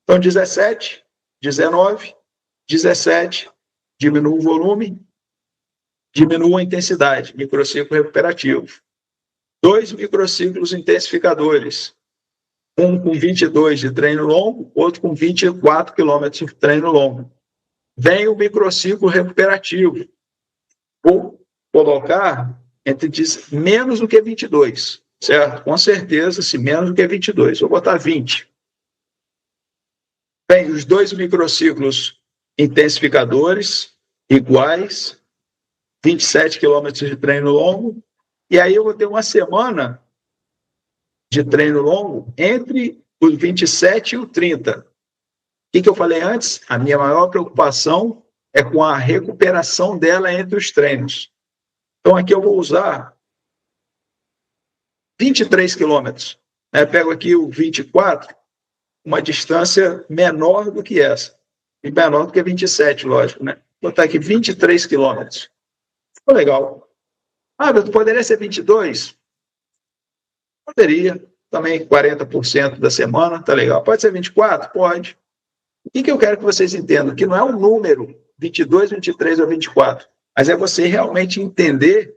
S1: Então, 17, 19, 17, diminua o volume, diminua a intensidade, microciclo recuperativo. 2 microciclos intensificadores, um com 22 de treino longo, outro com 24 quilômetros de treino longo. Vem o microciclo recuperativo. Vou colocar entre menos do que 22, certo? Com certeza, se menos do que 22. Vou botar 20. Vem os 2 microciclos intensificadores iguais, 27 quilômetros de treino longo, e aí eu vou ter uma semana de treino longo entre os 27 e o 30. O que eu falei antes? A minha maior preocupação é com a recuperação dela entre os treinos. Então, aqui eu vou usar 23 quilômetros. Pego aqui o 24, uma distância menor do que essa. E menor do que 27, lógico, né? Vou botar aqui 23 quilômetros. Ficou legal. Poderia ser 22? Poderia. também 40% da semana, tá legal. Pode ser 24? Pode. O que eu quero que vocês entendam? Que não é um número 22, 23 ou 24, mas é você realmente entender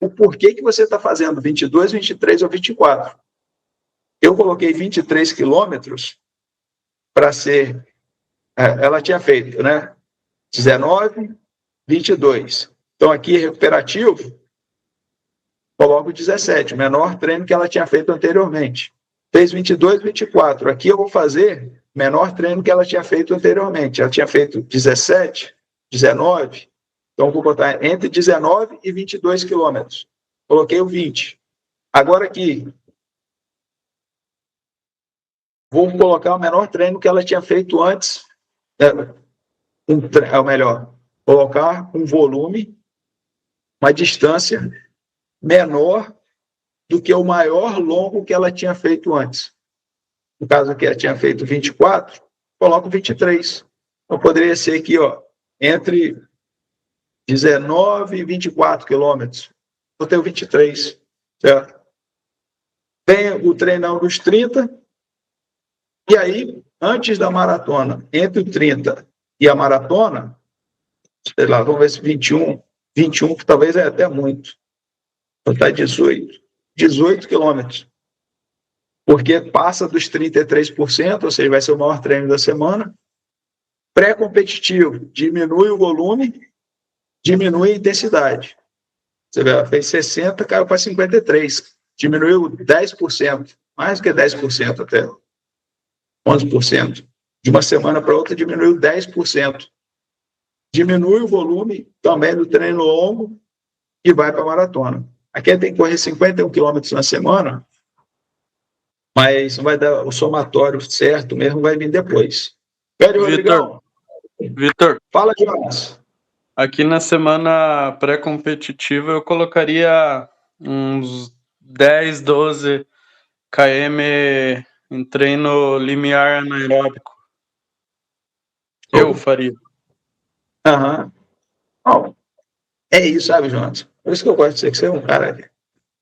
S1: o porquê que você está fazendo 22, 23 ou 24. Eu coloquei 23 quilômetros para ser... Ela tinha feito, né? 19, 22. Então, aqui, recuperativo, coloco 17, o menor treino que ela tinha feito anteriormente. Fez 22, 24. Aqui eu vou fazer menor treino que ela tinha feito anteriormente. Ela tinha feito 17, 19. Então, eu vou botar entre 19 e 22 quilômetros. Coloquei o 20. Agora aqui, vou colocar o menor treino que ela tinha feito antes, ou melhor, colocar um volume, uma distância menor do que o maior longo que ela tinha feito antes. No caso aqui, ela tinha feito 24, coloco 23. Então, poderia ser aqui, ó, entre 19 e 24 quilômetros. Eu tenho 23, certo? Tem o treinão dos 30, e aí, antes da maratona, entre o 30 e a maratona, sei lá, vamos ver se 21, que talvez é até muito. Vou botar 18 quilômetros. Porque passa dos 33%, ou seja, vai ser o maior treino da semana. Pré-competitivo, diminui o volume, diminui a intensidade. Você vê, ela fez 60, caiu para 53. Diminuiu 10%, mais do que 10% até. 11%. De uma semana para outra, diminuiu 10%. Diminui o volume também do treino longo e vai para a maratona. Aqui tem que correr 51 quilômetros na semana, mas não vai dar o somatório certo mesmo, vai vir depois.
S2: Vitor,
S1: fala, Jonas.
S2: Aqui na semana pré-competitiva eu colocaria uns 10, 12 km em treino limiar anaeróbico. Eu faria.
S1: Aham. Bom, é isso, sabe, Jonas? Por isso que eu gosto de você é um cara...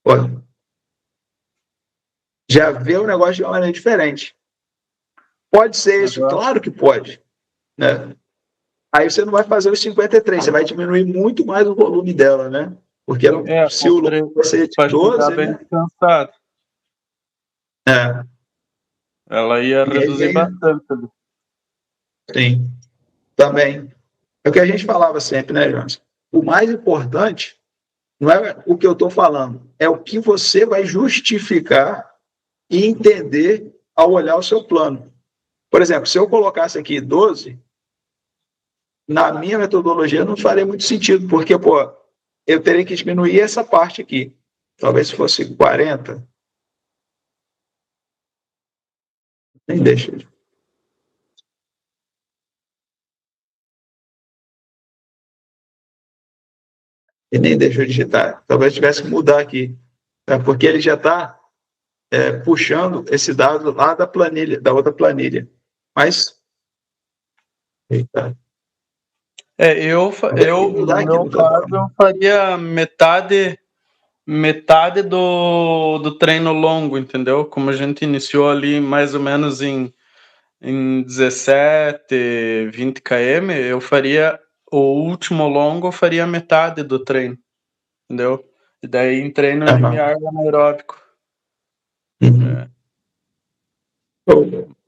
S1: Olha, já vê o negócio de uma maneira diferente. Pode ser isso, claro que pode. Né? Aí você não vai fazer os 53, você vai diminuir muito mais o volume dela, né? Porque se o volume vai ser de 12,
S2: bem
S1: né?
S2: descansado. Ela ia reduzir bastante.
S1: Sim, também. É o que a gente falava sempre, né, Jonas? O mais importante não é o que eu estou falando, é o que você vai justificar e entender ao olhar o seu plano. Por exemplo, se eu colocasse aqui 12, na minha metodologia não faria muito sentido, porque, eu teria que diminuir essa parte aqui. Talvez se fosse 40. Nem deixa. E nem deixa eu digitar. Talvez tivesse que mudar aqui. Porque ele já está puxando esse dado lá da planilha, da outra planilha. Mas... Eita.
S2: No meu caso, eu faria metade do treino longo, entendeu? Como a gente iniciou ali mais ou menos em 17, 20 km, eu faria o último longo, eu faria metade do treino, entendeu? E daí em treino limiar anaeróbico.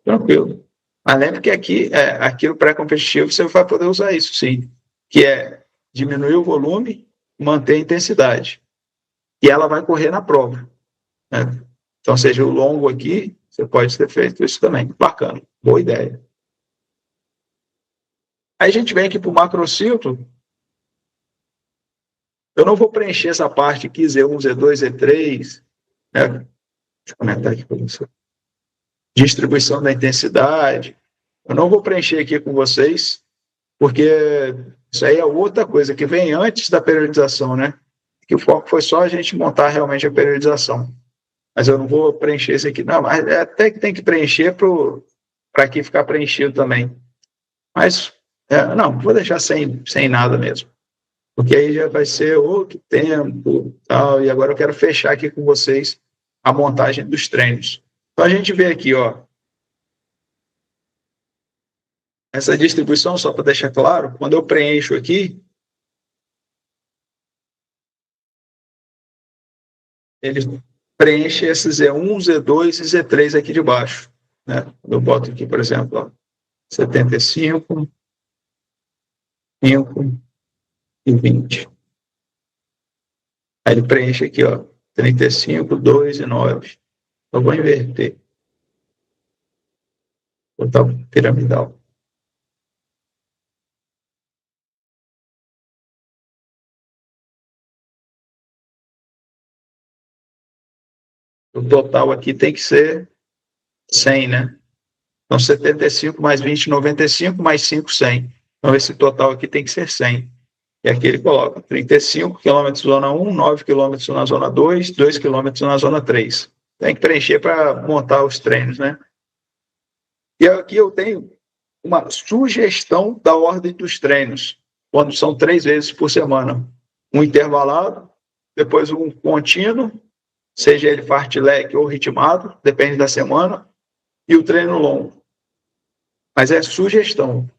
S1: Tranquilo. Mas lembra que aqui no pré-competitivo você vai poder usar isso, sim. Que é diminuir o volume, manter a intensidade. E ela vai correr na prova. Né? Então, seja o longo aqui, você pode ter feito isso também. Bacana. Boa ideia. Aí a gente vem aqui para o macrociclo. Eu não vou preencher essa parte aqui, Z1, Z2, Z3. Né? Deixa eu comentar aqui para você. Distribuição da intensidade. Eu não vou preencher aqui com vocês, porque isso aí é outra coisa que vem antes da periodização, né? Que o foco foi só a gente montar realmente a periodização. Mas eu não vou preencher isso aqui. Não, mas até que tem que preencher para aqui ficar preenchido também. Mas, não, vou deixar sem nada mesmo. Porque aí já vai ser outro tempo, tal, e agora eu quero fechar aqui com vocês a montagem dos treinos. Então, a gente vê aqui, ó, essa distribuição, só para deixar claro, quando eu preencho aqui, ele preenche esse Z1, Z2 e Z3 aqui de baixo, né? Eu boto aqui, por exemplo, ó, 75, 5 e 20. Aí ele preenche aqui, ó, 35, 2 e 9. Eu vou inverter. Vou botar o piramidal. O total aqui tem que ser 100, né? Então, 75 mais 20, 95, mais 5, 100. Então, esse total aqui tem que ser 100. E aqui ele coloca 35 km zona 1, 9 km na zona 2, 2 km na zona 3. Tem que preencher para montar os treinos, né? E aqui eu tenho uma sugestão da ordem dos treinos, quando são 3 vezes por semana. Um intervalado, depois um contínuo, seja ele fartlek ou ritmado, depende da semana, e o treino longo. Mas é sugestão.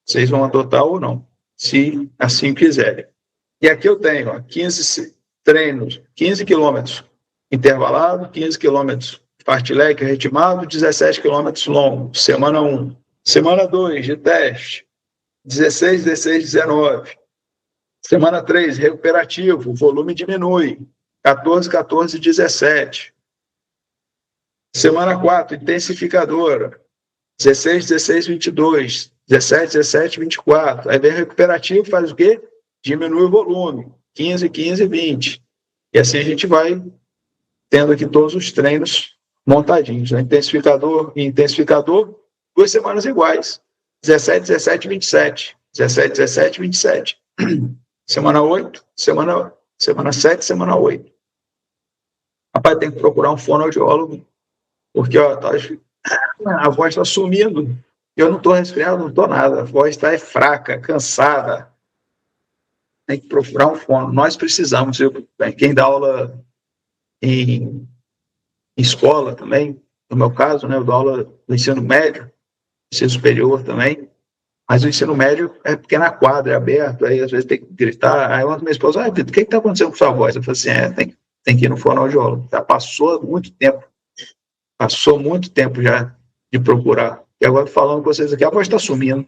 S1: Vocês vão adotar ou não, se assim quiserem. E aqui eu tenho, ó, 15 treinos, 15 quilômetros intervalado, 15 quilômetros fartlek ritmado, 17 quilômetros longo, semana 1. Semana 2, de teste, 16, 16, 19. Semana 3, recuperativo, o volume diminui, 14, 14, 17. Semana 4, intensificadora, 16, 16, 22. 17, 17, 24. Aí vem recuperativo, faz o quê? Diminui o volume, 15, 15, 20. E assim a gente vai tendo aqui todos os treinos montadinhos, né? Intensificador e intensificador, 2 semanas iguais, 17, 17, 27. 17, 17, 27. Semana 8, semana 7, semana 8. Rapaz, tem que procurar um fonoaudiólogo, porque ó, a voz está sumindo. Eu não estou resfriado, não estou nada. A voz está fraca, cansada. Tem que procurar um fono. Nós precisamos. Quem dá aula em escola também, no meu caso, né, eu dou aula no ensino médio, ensino superior também, mas o ensino médio é porque é na quadra, é aberto, aí às vezes tem que gritar. Aí ontem minha esposa, Vitor, o que está acontecendo com sua voz? Eu falei assim, tem que ir no fonoaudiólogo. Já passou muito tempo já de procurar. E agora falando com vocês aqui, a voz está sumindo.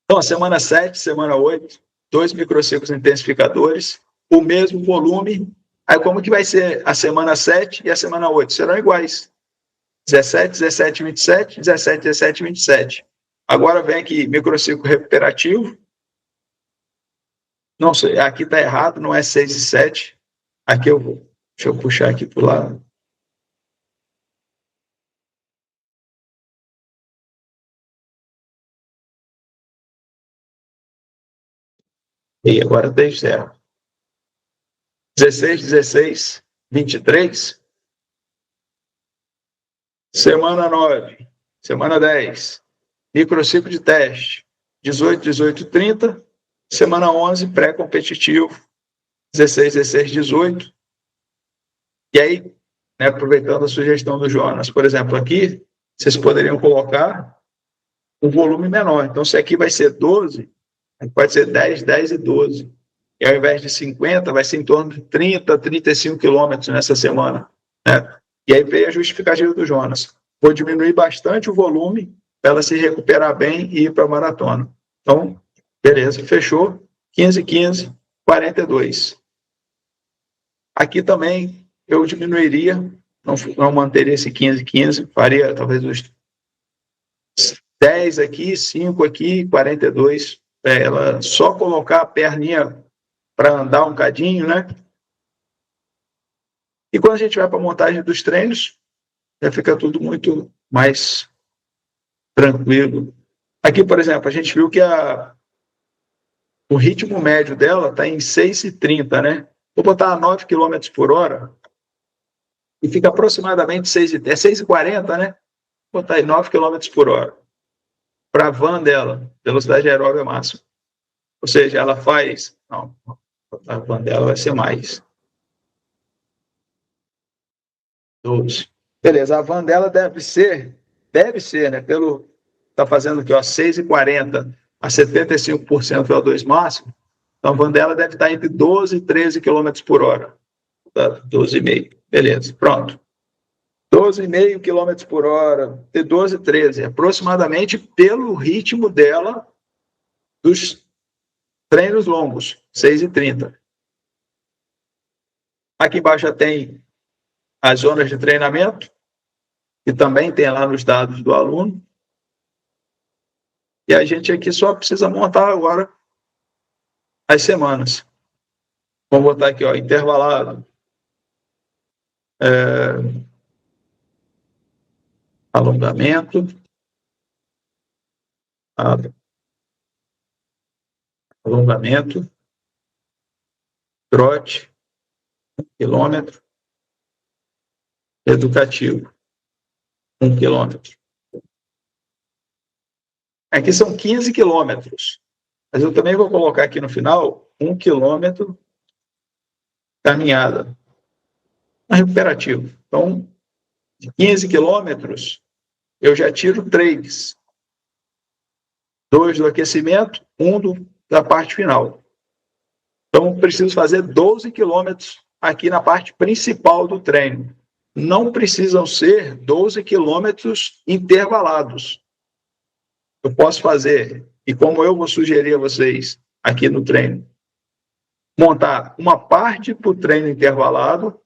S1: Então, a semana 7, semana 8, 2 microciclos intensificadores, o mesmo volume. Aí como que vai ser a semana 7 e a semana 8? Serão iguais. 17, 17, 27, 17, 17, 27. Agora vem aqui, microciclo recuperativo. Não sei, aqui está errado, não é 6 e 7. Aqui eu vou. Deixa eu puxar aqui para o lado. E agora tem 0. 16, 16, 23. Semana 9. Semana 10. Microciclo de teste. 18, 18, 30. Semana 11, pré-competitivo. 16, 16, 18. E aí, né, aproveitando a sugestão do Jonas, por exemplo, aqui, vocês poderiam colocar um volume menor. Então, se aqui vai ser 12, pode ser 10, 10 e 12. E ao invés de 50, vai ser em torno de 30, 35 quilômetros nessa semana, né? E aí veio a justificativa do Jonas. Vou diminuir bastante o volume para ela se recuperar bem e ir para a maratona. Então, beleza, fechou. 15, 15, 42. Aqui também eu diminuiria, não manteria esse 15, 15, faria talvez os 10 aqui, 5 aqui, 42. Ela só colocar a perninha para andar um bocadinho, né? E quando a gente vai para a montagem dos treinos, já fica tudo muito mais tranquilo. Aqui, por exemplo, a gente viu que o ritmo médio dela está em 6,30, né? Vou botar 9 km por hora e fica aproximadamente 6,40, né? Vou botar aí 9 km por hora. Para a van dela, velocidade aeróbica máxima. Ou seja, ela faz... Não, a van dela vai ser mais. 12. Beleza, a van dela deve ser, né? Está fazendo aqui, ó, 6,40 a 75% VO2 máximo. Então, a van dela deve estar entre 12 e 13 km por hora. Tá? 12,5. Beleza, pronto. 12,5 km por hora, de 12 a 13, aproximadamente pelo ritmo dela dos treinos longos, 6,30. Aqui embaixo já tem as zonas de treinamento, que também tem lá nos dados do aluno. E a gente aqui só precisa montar agora as semanas. Vamos botar aqui, ó, intervalado. Alongamento. Alongamento. Trote. 1 quilômetro. Educativo. 1 quilômetro. Aqui são 15 quilômetros. Mas eu também vou colocar aqui no final 1 quilômetro caminhada. Recuperativo. Então, de 15 quilômetros, eu já tiro 3. 2 do aquecimento, 1 da parte final. Então, preciso fazer 12 quilômetros aqui na parte principal do treino. Não precisam ser 12 quilômetros intervalados. Eu posso fazer, e como eu vou sugerir a vocês aqui no treino, montar uma parte para o treino intervalado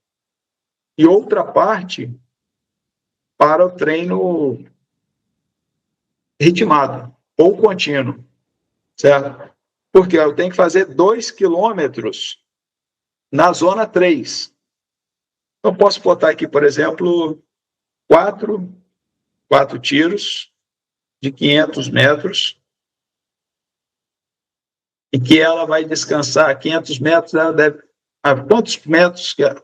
S1: e outra parte para o treino ritmado ou contínuo, certo? Porque eu tenho que fazer 2 quilômetros na zona 3. Então, posso botar aqui, por exemplo, 4 tiros de 500 metros e que ela vai descansar 500 metros, ela deve...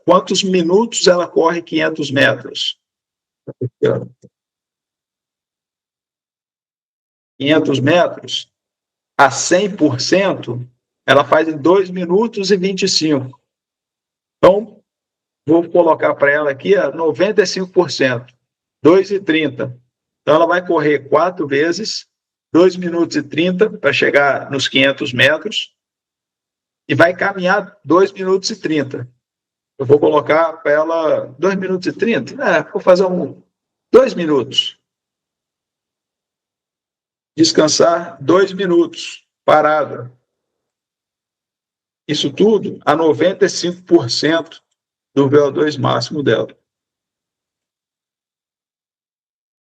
S1: quantos minutos ela corre 500 metros? 500 metros a 100%, ela faz em 2 minutos e 25. Então, vou colocar para ela aqui a 95%, 2,30. Então, ela vai correr 4 vezes, 2 minutos e 30 para chegar nos 500 metros e vai caminhar 2 minutos e 30. Eu vou colocar para ela 2 minutos e 30? Vou fazer 2 minutos. Descansar 2 minutos, parada. Isso tudo a 95% do VO2 máximo dela.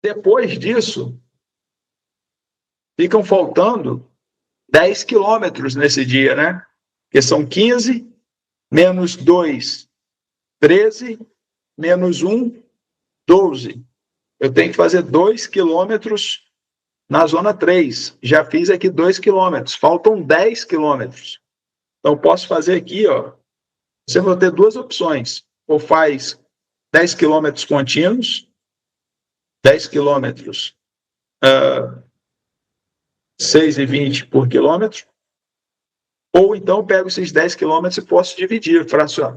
S1: Depois disso, ficam faltando 10 quilômetros nesse dia, né? Porque são 15, menos 2, 13, menos 1, 12. Eu tenho que fazer 2 quilômetros na zona 3. Já fiz aqui 2 quilômetros. Faltam 10 quilômetros. Então, posso fazer aqui, ó. Você vai ter 2 opções. Ou faz 10 quilômetros contínuos, 10 quilômetros, 6,20 por quilômetro, ou então pego esses 10 quilômetros e posso dividir,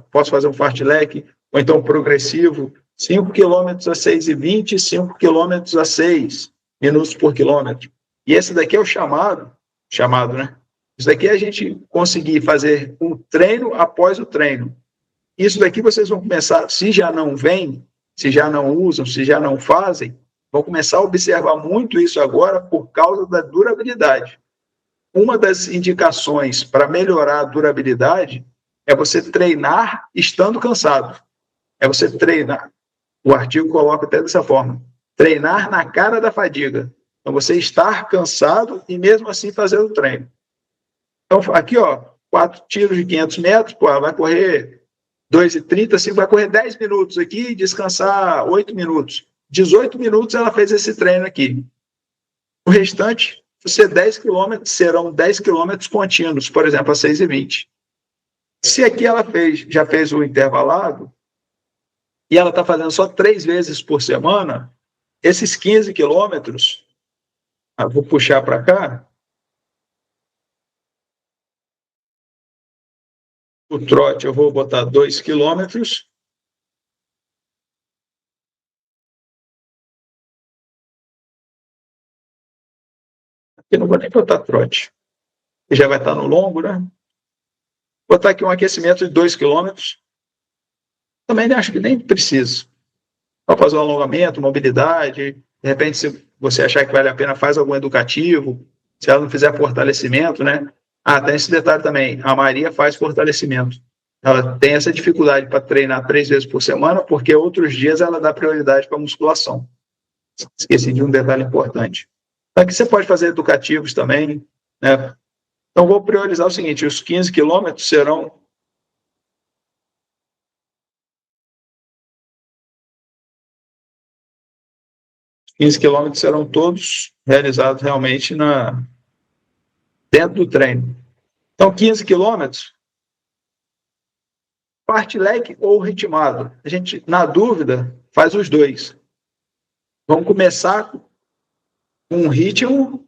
S1: posso fazer um fartlek, ou então progressivo, 5 quilômetros a 6,20, 5 quilômetros a 6 minutos por quilômetro. E esse daqui é o chamado, né? Isso daqui é a gente conseguir fazer um treino após o treino. Isso daqui vocês vão começar, se já não vem, se já não usam, se já não fazem, vão começar a observar muito isso agora por causa da durabilidade. Uma das indicações para melhorar a durabilidade é você treinar estando cansado. É você treinar. O artigo coloca até dessa forma. Treinar na cara da fadiga. Então, você estar cansado e mesmo assim fazer o treino. Então, aqui, ó, 4 tiros de 500 metros, pô, vai correr 2,30, assim, vai correr 10 minutos aqui e descansar 8 minutos. 18 minutos ela fez esse treino aqui. O restante, se 10 quilômetros, serão 10 quilômetros contínuos, por exemplo, a 6,20. Se aqui ela já fez o intervalado, e ela está fazendo só 3 vezes por semana, esses 15 quilômetros, vou puxar para cá, o trote eu vou botar 2 quilômetros, Aqui não vou nem botar trote. Já vai estar no longo, né? Vou botar aqui um aquecimento de 2 km. Também acho que nem preciso. Para fazer um alongamento, mobilidade. De repente, se você achar que vale a pena, faz algum educativo. Se ela não fizer fortalecimento, né? Tem esse detalhe também. A Maria faz fortalecimento. Ela tem essa dificuldade para treinar 3 vezes por semana, porque outros dias ela dá prioridade para musculação. Esqueci de um detalhe importante. Aqui você pode fazer educativos também, né? Então, vou priorizar o seguinte: os 15 quilômetros serão 15 quilômetros serão todos realizados realmente dentro do treino. Então, 15 quilômetros, fartlek ou ritmado. A gente, na dúvida, faz os dois. Vamos começar com um ritmo.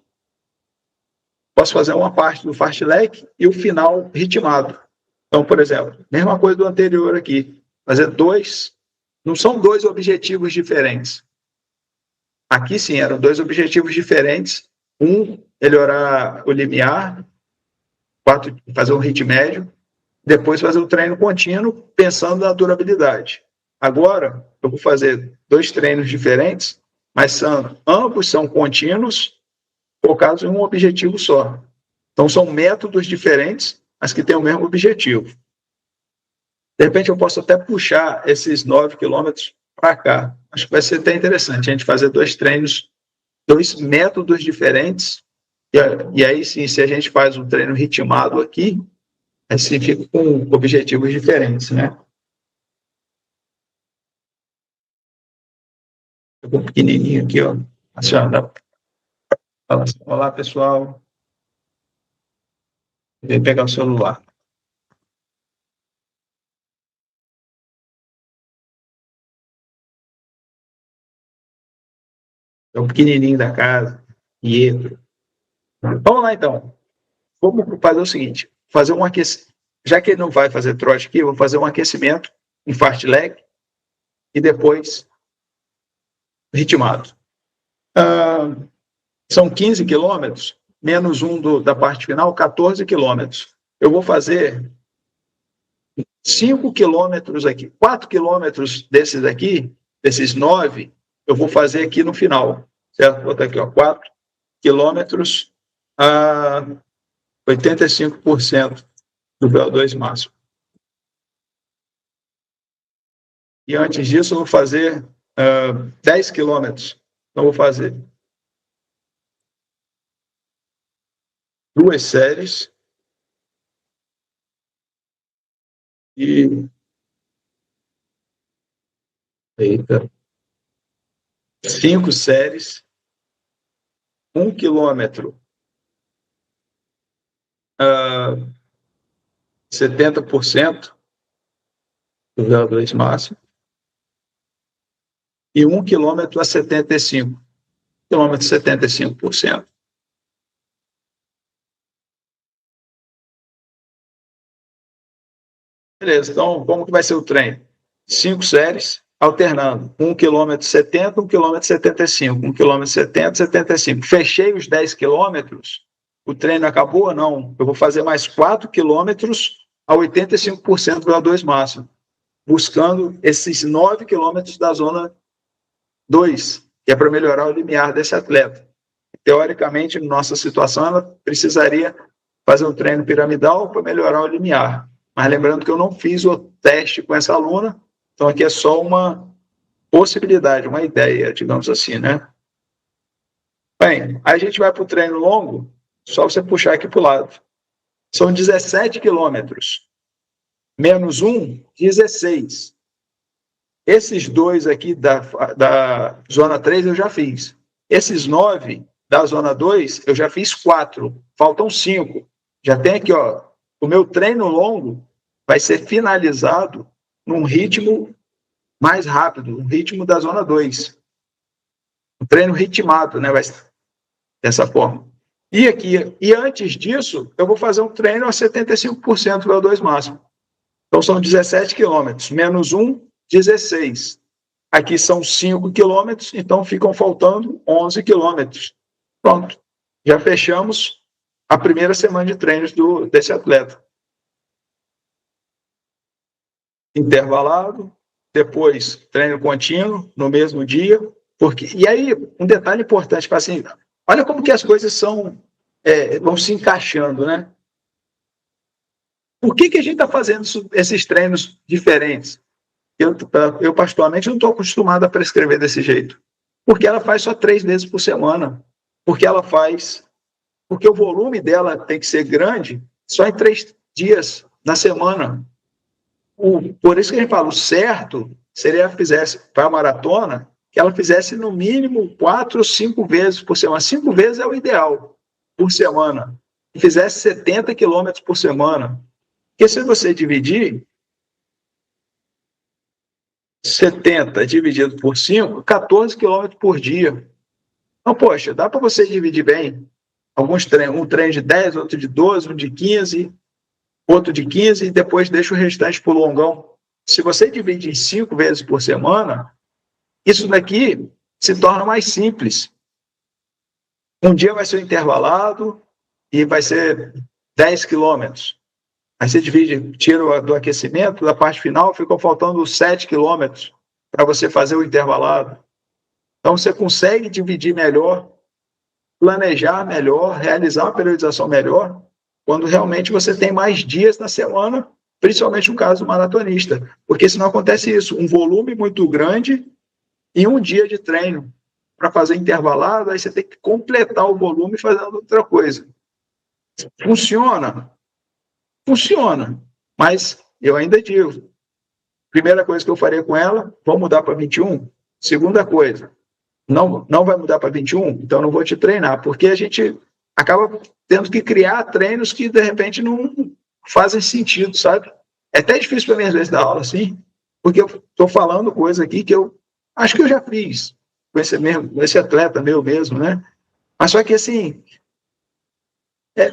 S1: Posso fazer uma parte do fartlek e o final ritmado. Então, por exemplo, mesma coisa do anterior aqui. Fazer dois. Não são dois objetivos diferentes. Aqui sim, eram dois objetivos diferentes. Um, melhorar o limiar, fazer um HIIT médio, depois fazer o treino contínuo, pensando na durabilidade. Agora, eu vou fazer 2 treinos diferentes, mas ambos são contínuos, focados em um objetivo só. Então, são métodos diferentes, mas que têm o mesmo objetivo. De repente, eu posso até puxar esses 9 quilômetros para cá. Acho que vai ser até interessante a gente fazer 2 treinos, 2 métodos diferentes. E aí sim, se a gente faz um treino ritmado aqui, aí sim fica com objetivos diferentes, né? Ficou pequenininho aqui, ó. A senhora fala assim: olá, pessoal. Vem pegar o celular. É o pequenininho da casa, Pietro. Vamos lá, então. Vamos fazer o seguinte: fazer um aquecimento. Já que ele não vai fazer trote aqui, eu vou fazer um aquecimento em fartlek e depois ritmado. São 15 quilômetros, menos um da parte final, 14 quilômetros. Eu vou fazer 5 quilômetros aqui. 4 quilômetros desses aqui, desses 9, eu vou fazer aqui no final. Certo? Vou botar aqui, ó, 4 quilômetros a 85% do VO2 máximo. E antes disso, eu vou fazer 10 quilômetros. Então, vou fazer 2 séries e 5 séries, 1 quilômetro, 70% do VO2 máximo, e 1 quilômetro a 75%. Quilômetro 75%. Beleza, então como que vai ser o treino? 5 séries, alternando. 1 km 70, 1 km 75, 1 km 70, 75. Fechei os 10 quilômetros, o treino acabou ou não? Eu vou fazer mais 4 quilômetros a 85% do VO2 máximo, buscando esses 9 quilômetros da zona 2, que é para melhorar o limiar desse atleta. Teoricamente, na nossa situação, ela precisaria fazer um treino piramidal para melhorar o limiar. Mas lembrando que eu não fiz o teste com essa aluna, então aqui é só uma possibilidade, uma ideia, digamos assim, né? Bem, aí a gente vai para o treino longo, só você puxar aqui para o lado. São 17 quilômetros. Menos 1, 16. Esses 2 aqui da zona 3 eu já fiz. Esses 9 da zona 2 eu já fiz 4. Faltam 5. Já tem aqui, ó. O meu treino longo vai ser finalizado num ritmo mais rápido, um ritmo da zona 2. Um treino ritmado, né? Vai ser dessa forma. E antes disso, eu vou fazer um treino a 75% do VO2 máximo. Então, são 17 quilômetros. Menos 1, 16. Aqui são 5 quilômetros, então ficam faltando 11 quilômetros. Pronto. já fechamos a primeira semana de treinos desse atleta. Intervalado, depois treino contínuo no mesmo dia, e aí um detalhe importante, assim, olha como que as coisas vão se encaixando, né? Por que a gente está fazendo esses treinos diferentes? Eu particularmente, não estou acostumado a prescrever desse jeito. Porque ela faz só 3 vezes por semana. Porque o volume dela tem que ser grande só em 3 dias na semana. Por isso que a gente fala, o certo seria ela fizesse para a maratona, que ela fizesse no mínimo 4 ou 5 vezes por semana. 5 vezes é o ideal por semana. E fizesse 70 quilômetros por semana. Porque se você dividir 70 dividido por 5, 14 quilômetros por dia. Então, poxa, dá para você dividir bem. Um treino de 10, outro de 12, um de 15, outro de 15, e depois deixa o restante para o longão. Se você divide em 5 vezes por semana, isso daqui se torna mais simples. Um dia vai ser intervalado e vai ser 10 quilômetros. Aí você tira do aquecimento, da parte final, ficou faltando 7 quilômetros para você fazer o intervalado. Então, você consegue dividir melhor, planejar melhor, realizar uma periodização melhor, quando realmente você tem mais dias na semana, principalmente no caso do maratonista. Porque senão acontece isso, um volume muito grande e um dia de treino para fazer intervalado, aí você tem que completar o volume fazendo outra coisa. Funciona? Funciona, mas eu ainda digo, primeira coisa que eu faria com ela, vou mudar para 21. Segunda coisa, não vai mudar para 21, então não vou te treinar, porque a gente acaba tendo que criar treinos que de repente não fazem sentido, sabe? É até difícil para mim às vezes dar aula assim, porque eu estou falando coisa aqui que eu acho que eu já fiz com esse atleta meu mesmo, né? Mas só que assim, é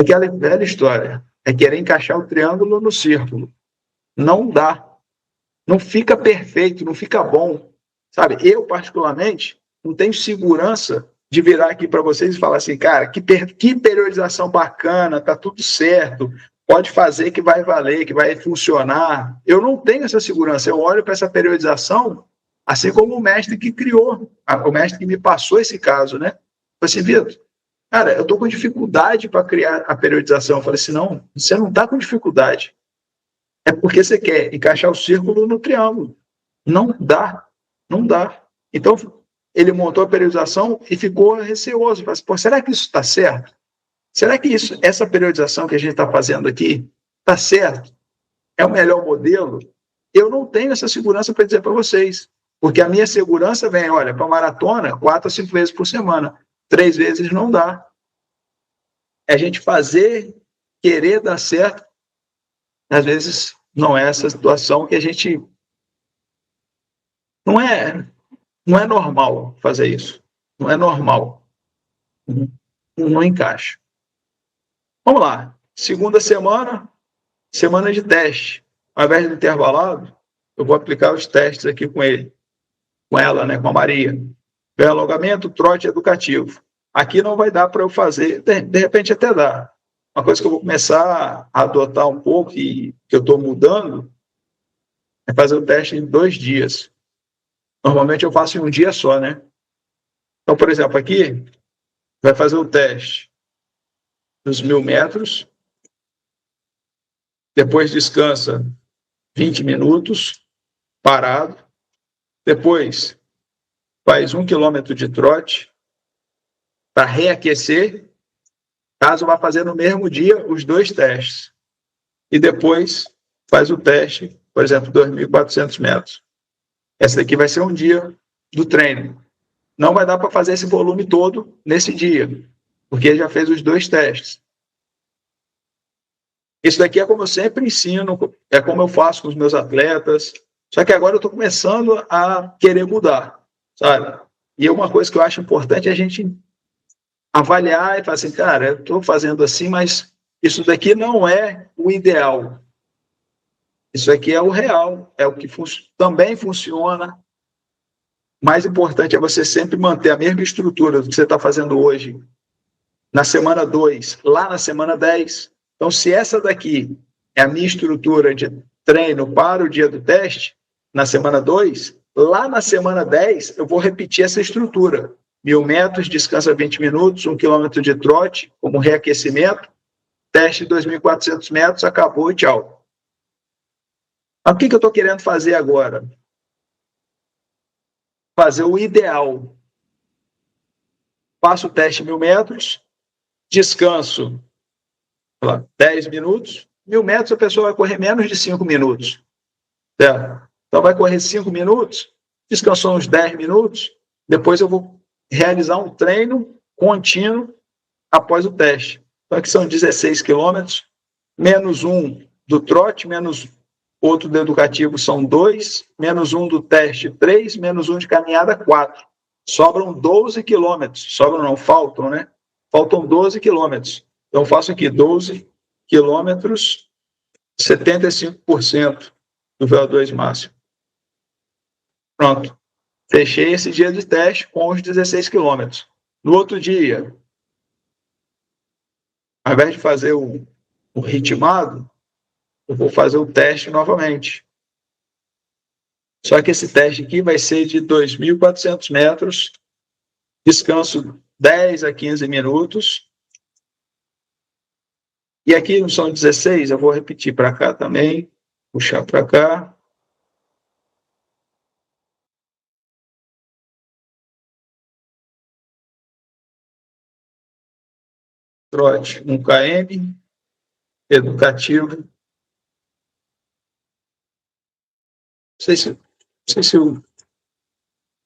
S1: aquela velha história, é querer encaixar o triângulo no círculo. Não dá. Não fica perfeito, não fica bom. Sabe, eu, particularmente, não tenho segurança de virar aqui para vocês e falar assim, cara, que periodização bacana, tá tudo certo, pode fazer que vai valer, que vai funcionar. Eu não tenho essa segurança. Eu olho para essa periodização, assim como o mestre que criou, o mestre que me passou esse caso, né? Falei assim, Vitor, cara, eu estou com dificuldade para criar a periodização. Eu falei assim, não, você não está com dificuldade. É porque você quer encaixar o círculo no triângulo. Não dá. Não dá. Então, ele montou a periodização e ficou receoso. Falei assim, pô, será que isso está certo? Será que essa periodização que a gente está fazendo aqui está certo? É o melhor modelo? Eu não tenho essa segurança para dizer para vocês. Porque a minha segurança vem, olha, para maratona, 4 a 5 vezes por semana. 3 vezes não dá. É a gente fazer, querer dar certo. Às vezes não é essa situação que a gente... Não é normal fazer isso. Não é normal. Não encaixa. Vamos lá. Segunda semana de teste. Ao invés do intervalado, eu vou aplicar os testes aqui com ela, né, com a Maria. Alongamento, trote educativo. Aqui não vai dar para eu fazer, de repente até dá. Uma coisa que eu vou começar a adotar um pouco e que eu estou mudando é fazer o teste em 2 dias. Normalmente eu faço em um dia só, né? Então, por exemplo, aqui vai fazer o teste dos 1.000 metros, depois descansa 20 minutos, parado, depois faz 1 quilômetro de trote para reaquecer, caso vá fazer no mesmo dia os 2 testes. E depois faz o teste, por exemplo, 2.400 metros. Esse daqui vai ser um dia do treino. Não vai dar para fazer esse volume todo nesse dia, porque já fez os 2 testes. Isso daqui é como eu sempre ensino, é como eu faço com os meus atletas, só que agora eu estou começando a querer mudar, sabe? E uma coisa que eu acho importante é a gente avaliar e falar assim, cara, eu estou fazendo assim, mas isso daqui não é o ideal. Isso aqui é o real, é o que também funciona. mais importante é você sempre manter a mesma estrutura do que você está fazendo hoje, na semana 2, lá na semana 10. Então, se essa daqui é a minha estrutura de treino para o dia do teste, na semana 2, lá na semana 10, eu vou repetir essa estrutura. 1.000 metros, descansa 20 minutos, 1 quilômetro de trote, como reaquecimento, teste de 2.400 metros, acabou e tchau. Mas o que eu estou querendo fazer agora? Fazer o ideal. Faço o teste 1.000 metros, descanso 10 minutos. 1.000 metros a pessoa vai correr menos de 5 minutos. Certo? Então vai correr 5 minutos, descansou uns 10 minutos, depois eu vou realizar um treino contínuo após o teste. Então aqui são 16 quilômetros, menos 1 do trote, menos outro do educativo são 2, menos 1 do teste 3, menos 1 de caminhada 4. Sobram 12 quilômetros. Sobram não, faltam, né? Faltam 12 quilômetros. Então eu faço aqui 12 quilômetros, 75% do VO2 máximo. Pronto. Fechei esse dia de teste com os 16 quilômetros. No outro dia, ao invés de fazer o ritmado, eu vou fazer o teste novamente. Só que esse teste aqui vai ser de 2.400 metros, descanso 10 a 15 minutos. E aqui não são 16, eu vou repetir para cá também, puxar para cá. Trote 1 km, educativo. Não sei se eu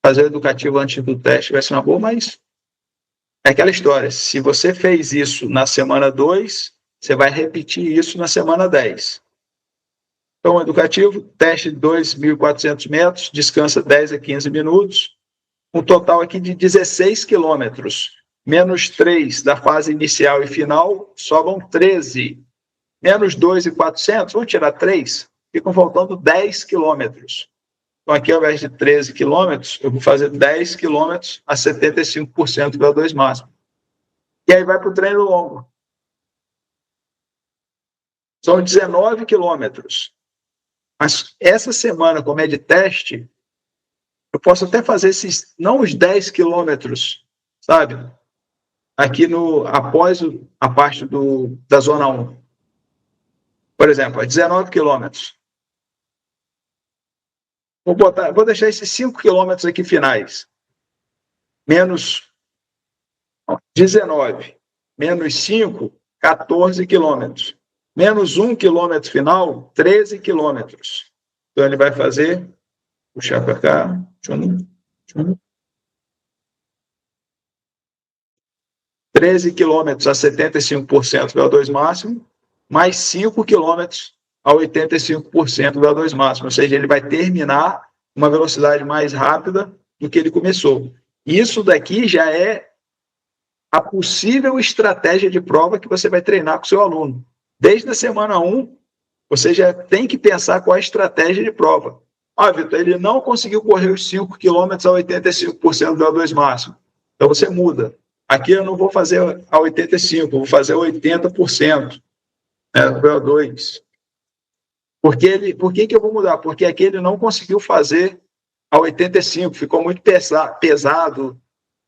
S1: fazer educativo antes do teste vai ser uma boa, mas é aquela história. Se você fez isso na semana 2, você vai repetir isso na semana 10. Então, educativo, teste de 2.400 metros, descansa 10 a 15 minutos, um total aqui de 16 quilômetros. Menos 3 da fase inicial e final, sobram 13. Menos 2.400, vamos tirar 3, ficam faltando 10 quilômetros. Então, aqui, ao invés de 13 quilômetros, eu vou fazer 10 quilômetros a 75% do VO2 máximo. E aí vai para o treino longo. São 19 quilômetros. Mas essa semana, como é de teste, eu posso até fazer esses, não os 10 quilômetros, sabe? Aqui após a parte da zona 1. Por exemplo, 19 quilômetros. Vou deixar esses 5 quilômetros aqui finais. Menos 19. Menos 5, 14 quilômetros. Menos 1 quilômetro final, 13 quilômetros. Então, ele vai fazer, puxar para cá, 13 quilômetros a 75% do VO2 máximo, mais 5 quilômetros a 85% do VO2 máximo. Ou seja, ele vai terminar uma velocidade mais rápida do que ele começou. Isso daqui já é a possível estratégia de prova que você vai treinar com o seu aluno. Desde a semana 1, você já tem que pensar qual é a estratégia de prova. Vitor, ele não conseguiu correr os 5 km a 85% do VO2 máximo. Então, você muda. Aqui eu não vou fazer a 85%, eu vou fazer a 80% do VO2. Por que eu vou mudar? Porque aqui ele não conseguiu fazer a 85%, ficou muito pesado,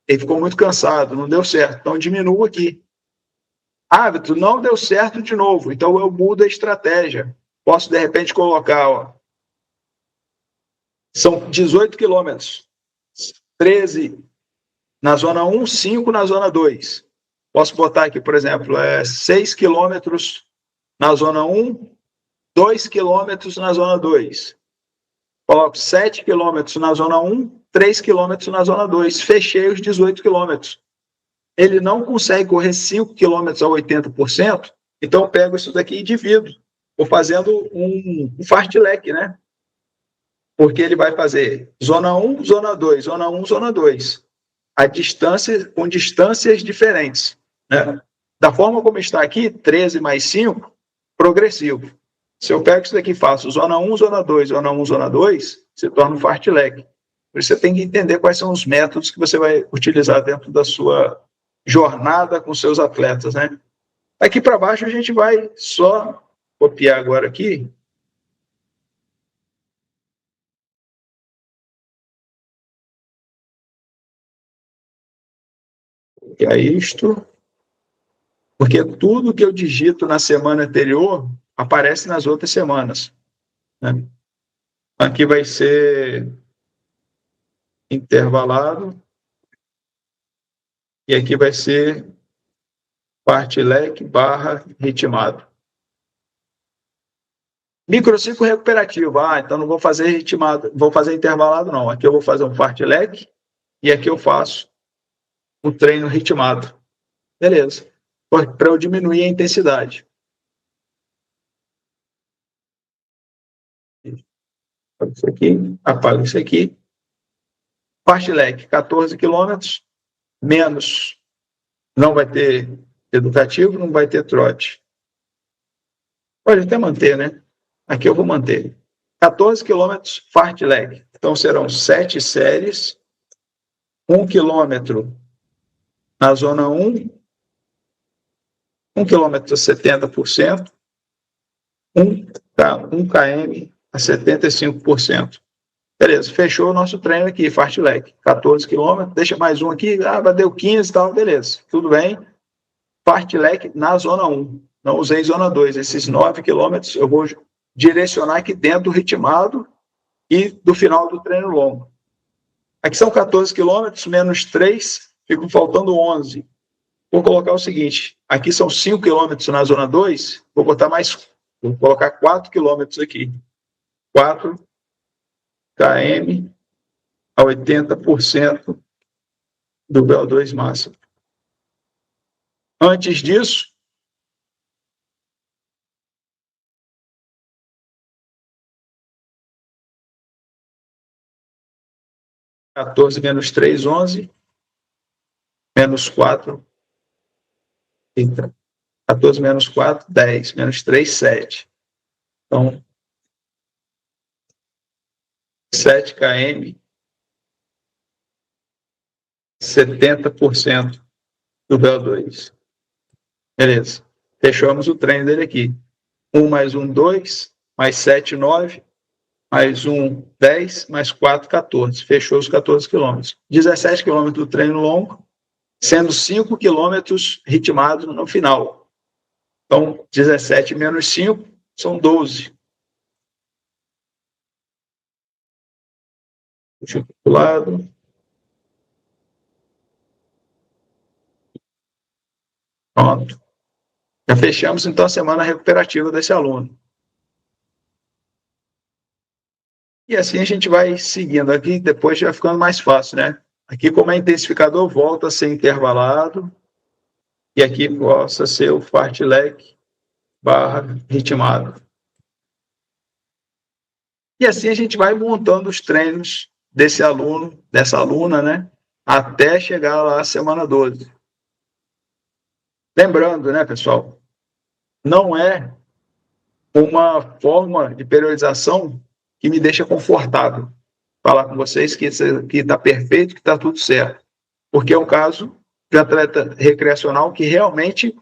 S1: ele ficou muito cansado, não deu certo. Então, diminuo aqui. Vitor, não deu certo de novo, então eu mudo a estratégia. Posso, de repente, colocar, são 18 quilômetros, 13 na zona 1, 5 na zona 2. Posso botar aqui, por exemplo, 6 quilômetros na zona 1, 2 quilômetros na zona 2. Coloco 7 quilômetros na zona 1, 3 quilômetros na zona 2. Fechei os 18 quilômetros. Ele não consegue correr 5 quilômetros a 80%, então eu pego isso daqui e divido. Vou fazendo um fartlek, né? Porque ele vai fazer zona 1, zona 2, zona 1, zona 2. A distância, com distâncias diferentes. Né? Da forma como está aqui, 13 mais 5, progressivo. Se eu pego isso daqui e faço zona 1, zona 2, zona 1, zona 2, se torna um fartlek. Por isso você tem que entender quais são os métodos que você vai utilizar dentro da sua jornada com seus atletas, né? Aqui para baixo a gente vai só copiar agora aqui. E é isto, porque tudo que eu digito na semana anterior aparece nas outras semanas, né? Aqui vai ser intervalado e aqui vai ser fartlek barra ritmado. Microciclo recuperativo. Então não vou fazer ritmado, vou fazer intervalado não. Aqui eu vou fazer um fartlek e aqui eu faço o treino ritmado. Beleza. Para eu diminuir a intensidade. Isso aqui, apago isso aqui. Fartlek, 14 quilômetros, menos, não vai ter educativo, não vai ter trote. Pode até manter, né? Aqui eu vou manter. 14 quilômetros, fartlek. Então serão 7 séries, 1 quilômetro na zona 1, 1 quilômetro a 70%, 1 km a 75%. Beleza, fechou o nosso treino aqui, fartlek. 14 quilômetros, deixa mais um aqui, deu 15 e tal, beleza, tudo bem. Fartlek na zona 1, não usei zona 2, esses 9 quilômetros eu vou direcionar aqui dentro do ritmado e do final do treino longo. Aqui são 14 quilômetros, menos 3, ficam faltando 11. Vou colocar o seguinte, aqui são 5 quilômetros na zona 2, vou colocar 4 quilômetros aqui. 4 km a 80% do VO2 máximo. Antes disso, (14 menos 3, 11, menos 4, 14 menos 4, 10, menos 3, 7. Então, 7 km, 70% do VO2. Beleza. Fechamos o treino dele aqui. 1 mais 1, 2, mais 7, 9, mais 1, 10, mais 4, 14. Fechou os 14 quilômetros. 17 quilômetros do treino longo, sendo 5 quilômetros ritmados no final. Então, 17 menos 5 são 12. Deixa eu pro lado. Pronto. Já fechamos, então, a semana recuperativa desse aluno. E assim a gente vai seguindo aqui, depois já vai ficando mais fácil, né? Aqui, como é intensificador, volta a ser intervalado. E aqui possa ser o fartlek barra ritmado. E assim a gente vai montando os treinos desse aluno, dessa aluna, né? Até chegar lá a semana 12. Lembrando, né, pessoal? Não é uma forma de periodização que me deixa confortável falar com vocês que está perfeito, que está tudo certo. Porque é um caso de atleta recreacional que realmente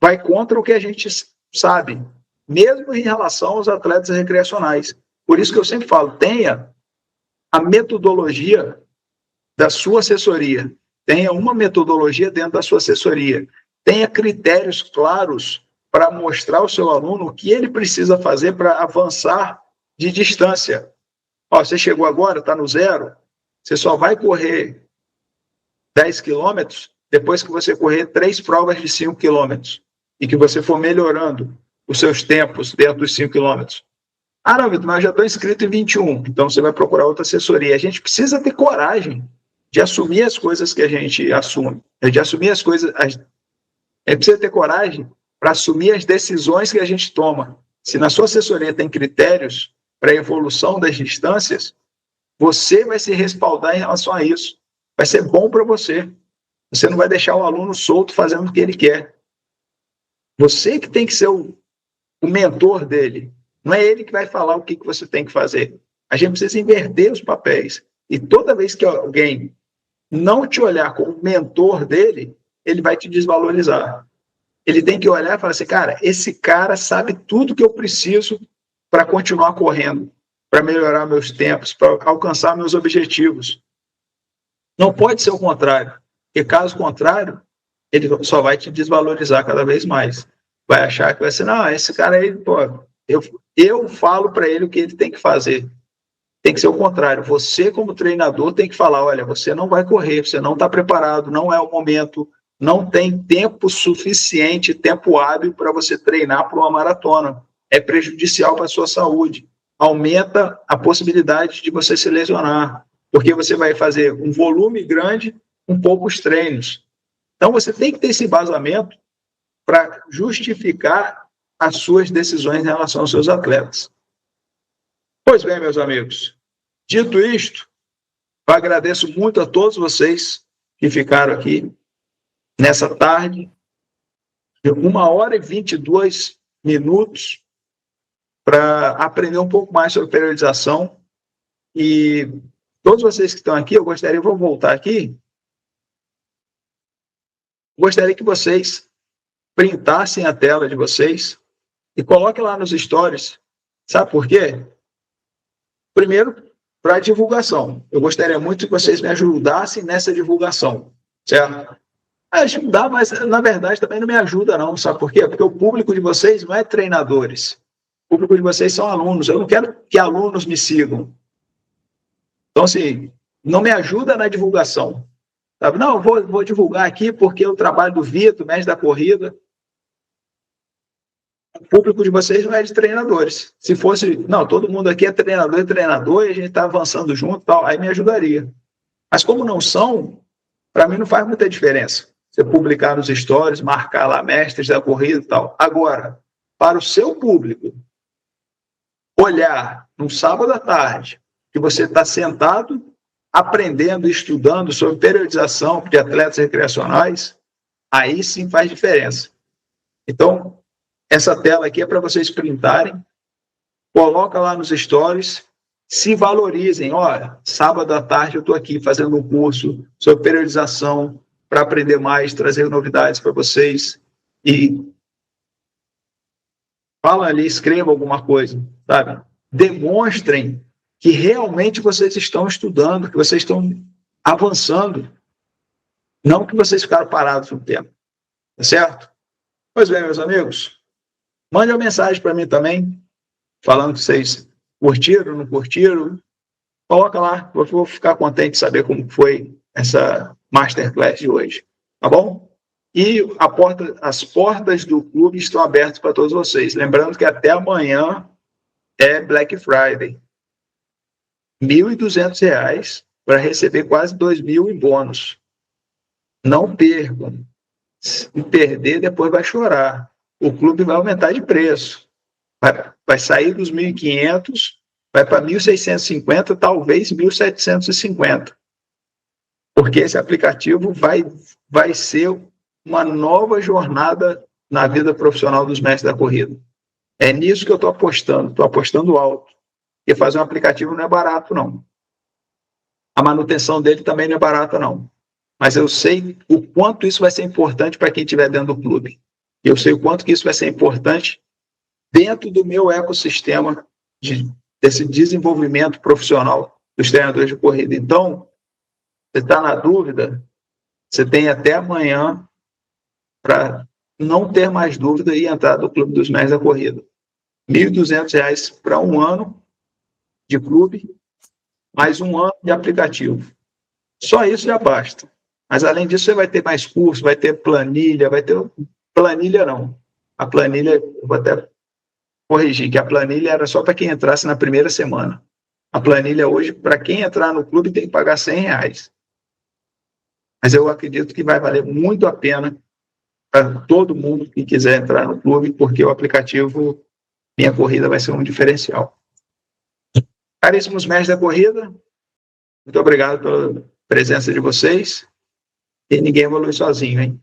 S1: vai contra o que a gente sabe, mesmo em relação aos atletas recreacionais. Por isso que eu sempre falo, tenha a metodologia da sua assessoria, tenha uma metodologia dentro da sua assessoria, tenha critérios claros para mostrar ao seu aluno o que ele precisa fazer para avançar de distância. Você chegou agora, está no 0, você só vai correr 10 quilômetros depois que você correr 3 provas de 5 quilômetros e que você for melhorando os seus tempos dentro dos 5 quilômetros. Não, Vitor, mas eu já estou inscrito em 21, então você vai procurar outra assessoria. A gente precisa ter coragem de assumir as coisas que a gente assume, de assumir as coisas. A gente precisa ter coragem para assumir as decisões que a gente toma. Se na sua assessoria tem critérios para a evolução das distâncias, você vai se respaldar em relação a isso. Vai ser bom para você. Você não vai deixar o aluno solto fazendo o que ele quer. Você que tem que ser o mentor dele. Não é ele que vai falar o que você tem que fazer. A gente precisa inverter os papéis. E toda vez que alguém não te olhar como mentor dele, ele vai te desvalorizar. Ele tem que olhar e falar assim, cara, esse cara sabe tudo que eu preciso para continuar correndo, para melhorar meus tempos, para alcançar meus objetivos. Não pode ser o contrário, porque caso contrário, ele só vai te desvalorizar cada vez mais. Vai achar que vai ser, não, esse cara aí, pô, eu falo para ele o que ele tem que fazer. Tem que ser o contrário. Você, como treinador, tem que falar, olha, você não vai correr, você não está preparado, não é o momento, não tem tempo suficiente, tempo hábil para você treinar para uma maratona. É prejudicial para a sua saúde. Aumenta a possibilidade de você se lesionar, porque você vai fazer um volume grande com poucos treinos. Então, você tem que ter esse embasamento para justificar as suas decisões em relação aos seus atletas. Pois bem, meus amigos, dito isto, eu agradeço muito a todos vocês que ficaram aqui nessa tarde, de 1h22 para aprender um pouco mais sobre periodização. E todos vocês que estão aqui, eu vou voltar aqui, gostaria que vocês printassem a tela de vocês e coloquem lá nos stories. Sabe por quê? Primeiro, para a divulgação. Eu gostaria muito que vocês me ajudassem nessa divulgação, certo? Ajudar, mas na verdade também não me ajuda não, sabe por quê? Porque o público de vocês não é treinadores. O público de vocês são alunos. Eu não quero que alunos me sigam. Então, assim, não me ajuda na divulgação. Sabe? Não, eu vou divulgar aqui porque o trabalho do Vitor, mestre da corrida. O público de vocês não é de treinadores. Se fosse, não, todo mundo aqui é treinador e a gente está avançando junto, tal, aí me ajudaria. Mas como não são, para mim não faz muita diferença. Você publicar nos stories, marcar lá mestres da corrida e tal. Agora, para o seu público, olhar num sábado à tarde, que você está sentado, aprendendo, estudando sobre periodização de atletas recreacionais, aí sim faz diferença. Então, essa tela aqui é para vocês printarem, coloca lá nos stories, se valorizem. Olha, sábado à tarde eu estou aqui fazendo um curso sobre periodização para aprender mais, trazer novidades para vocês. E fala ali, escreva alguma coisa, sabe? Demonstrem que realmente vocês estão estudando, que vocês estão avançando, não que vocês ficaram parados no tempo, tá certo? Pois bem, meus amigos, mande uma mensagem para mim também, falando que vocês curtiram, não curtiram, coloca lá, eu vou ficar contente de saber como foi essa Masterclass de hoje, tá bom? E as portas do clube estão abertas para todos vocês, lembrando que até amanhã é Black Friday. R$ 1.200 para receber quase 2.000 em bônus. Não percam. Se perder, depois vai chorar. O clube vai aumentar de preço. Vai sair dos 1.500, vai para 1.650, talvez 1.750. Porque esse aplicativo vai ser uma nova jornada na vida profissional dos mestres da corrida. É nisso que eu estou apostando alto. Porque fazer um aplicativo não é barato, não. A manutenção dele também não é barata, não. Mas eu sei o quanto isso vai ser importante para quem estiver dentro do clube. Eu sei o quanto que isso vai ser importante dentro do meu ecossistema desse desenvolvimento profissional dos treinadores de corrida. Então, você está na dúvida, você tem até amanhã para não ter mais dúvida e entrar no Clube dos Mestres da Corrida. R$ 1.200 para um ano de clube, mais um ano de aplicativo. Só isso já basta. Mas, além disso, você vai ter mais curso, vai ter planilha, Planilha não. A planilha, eu vou até corrigir, que a planilha era só para quem entrasse na primeira semana. A planilha hoje, para quem entrar no clube, tem que pagar R$100. Mas eu acredito que vai valer muito a pena para todo mundo que quiser entrar no clube, porque o aplicativo Minha Corrida vai ser um diferencial. Caríssimos mestres da corrida, muito obrigado pela presença de vocês. E ninguém evolui sozinho, hein?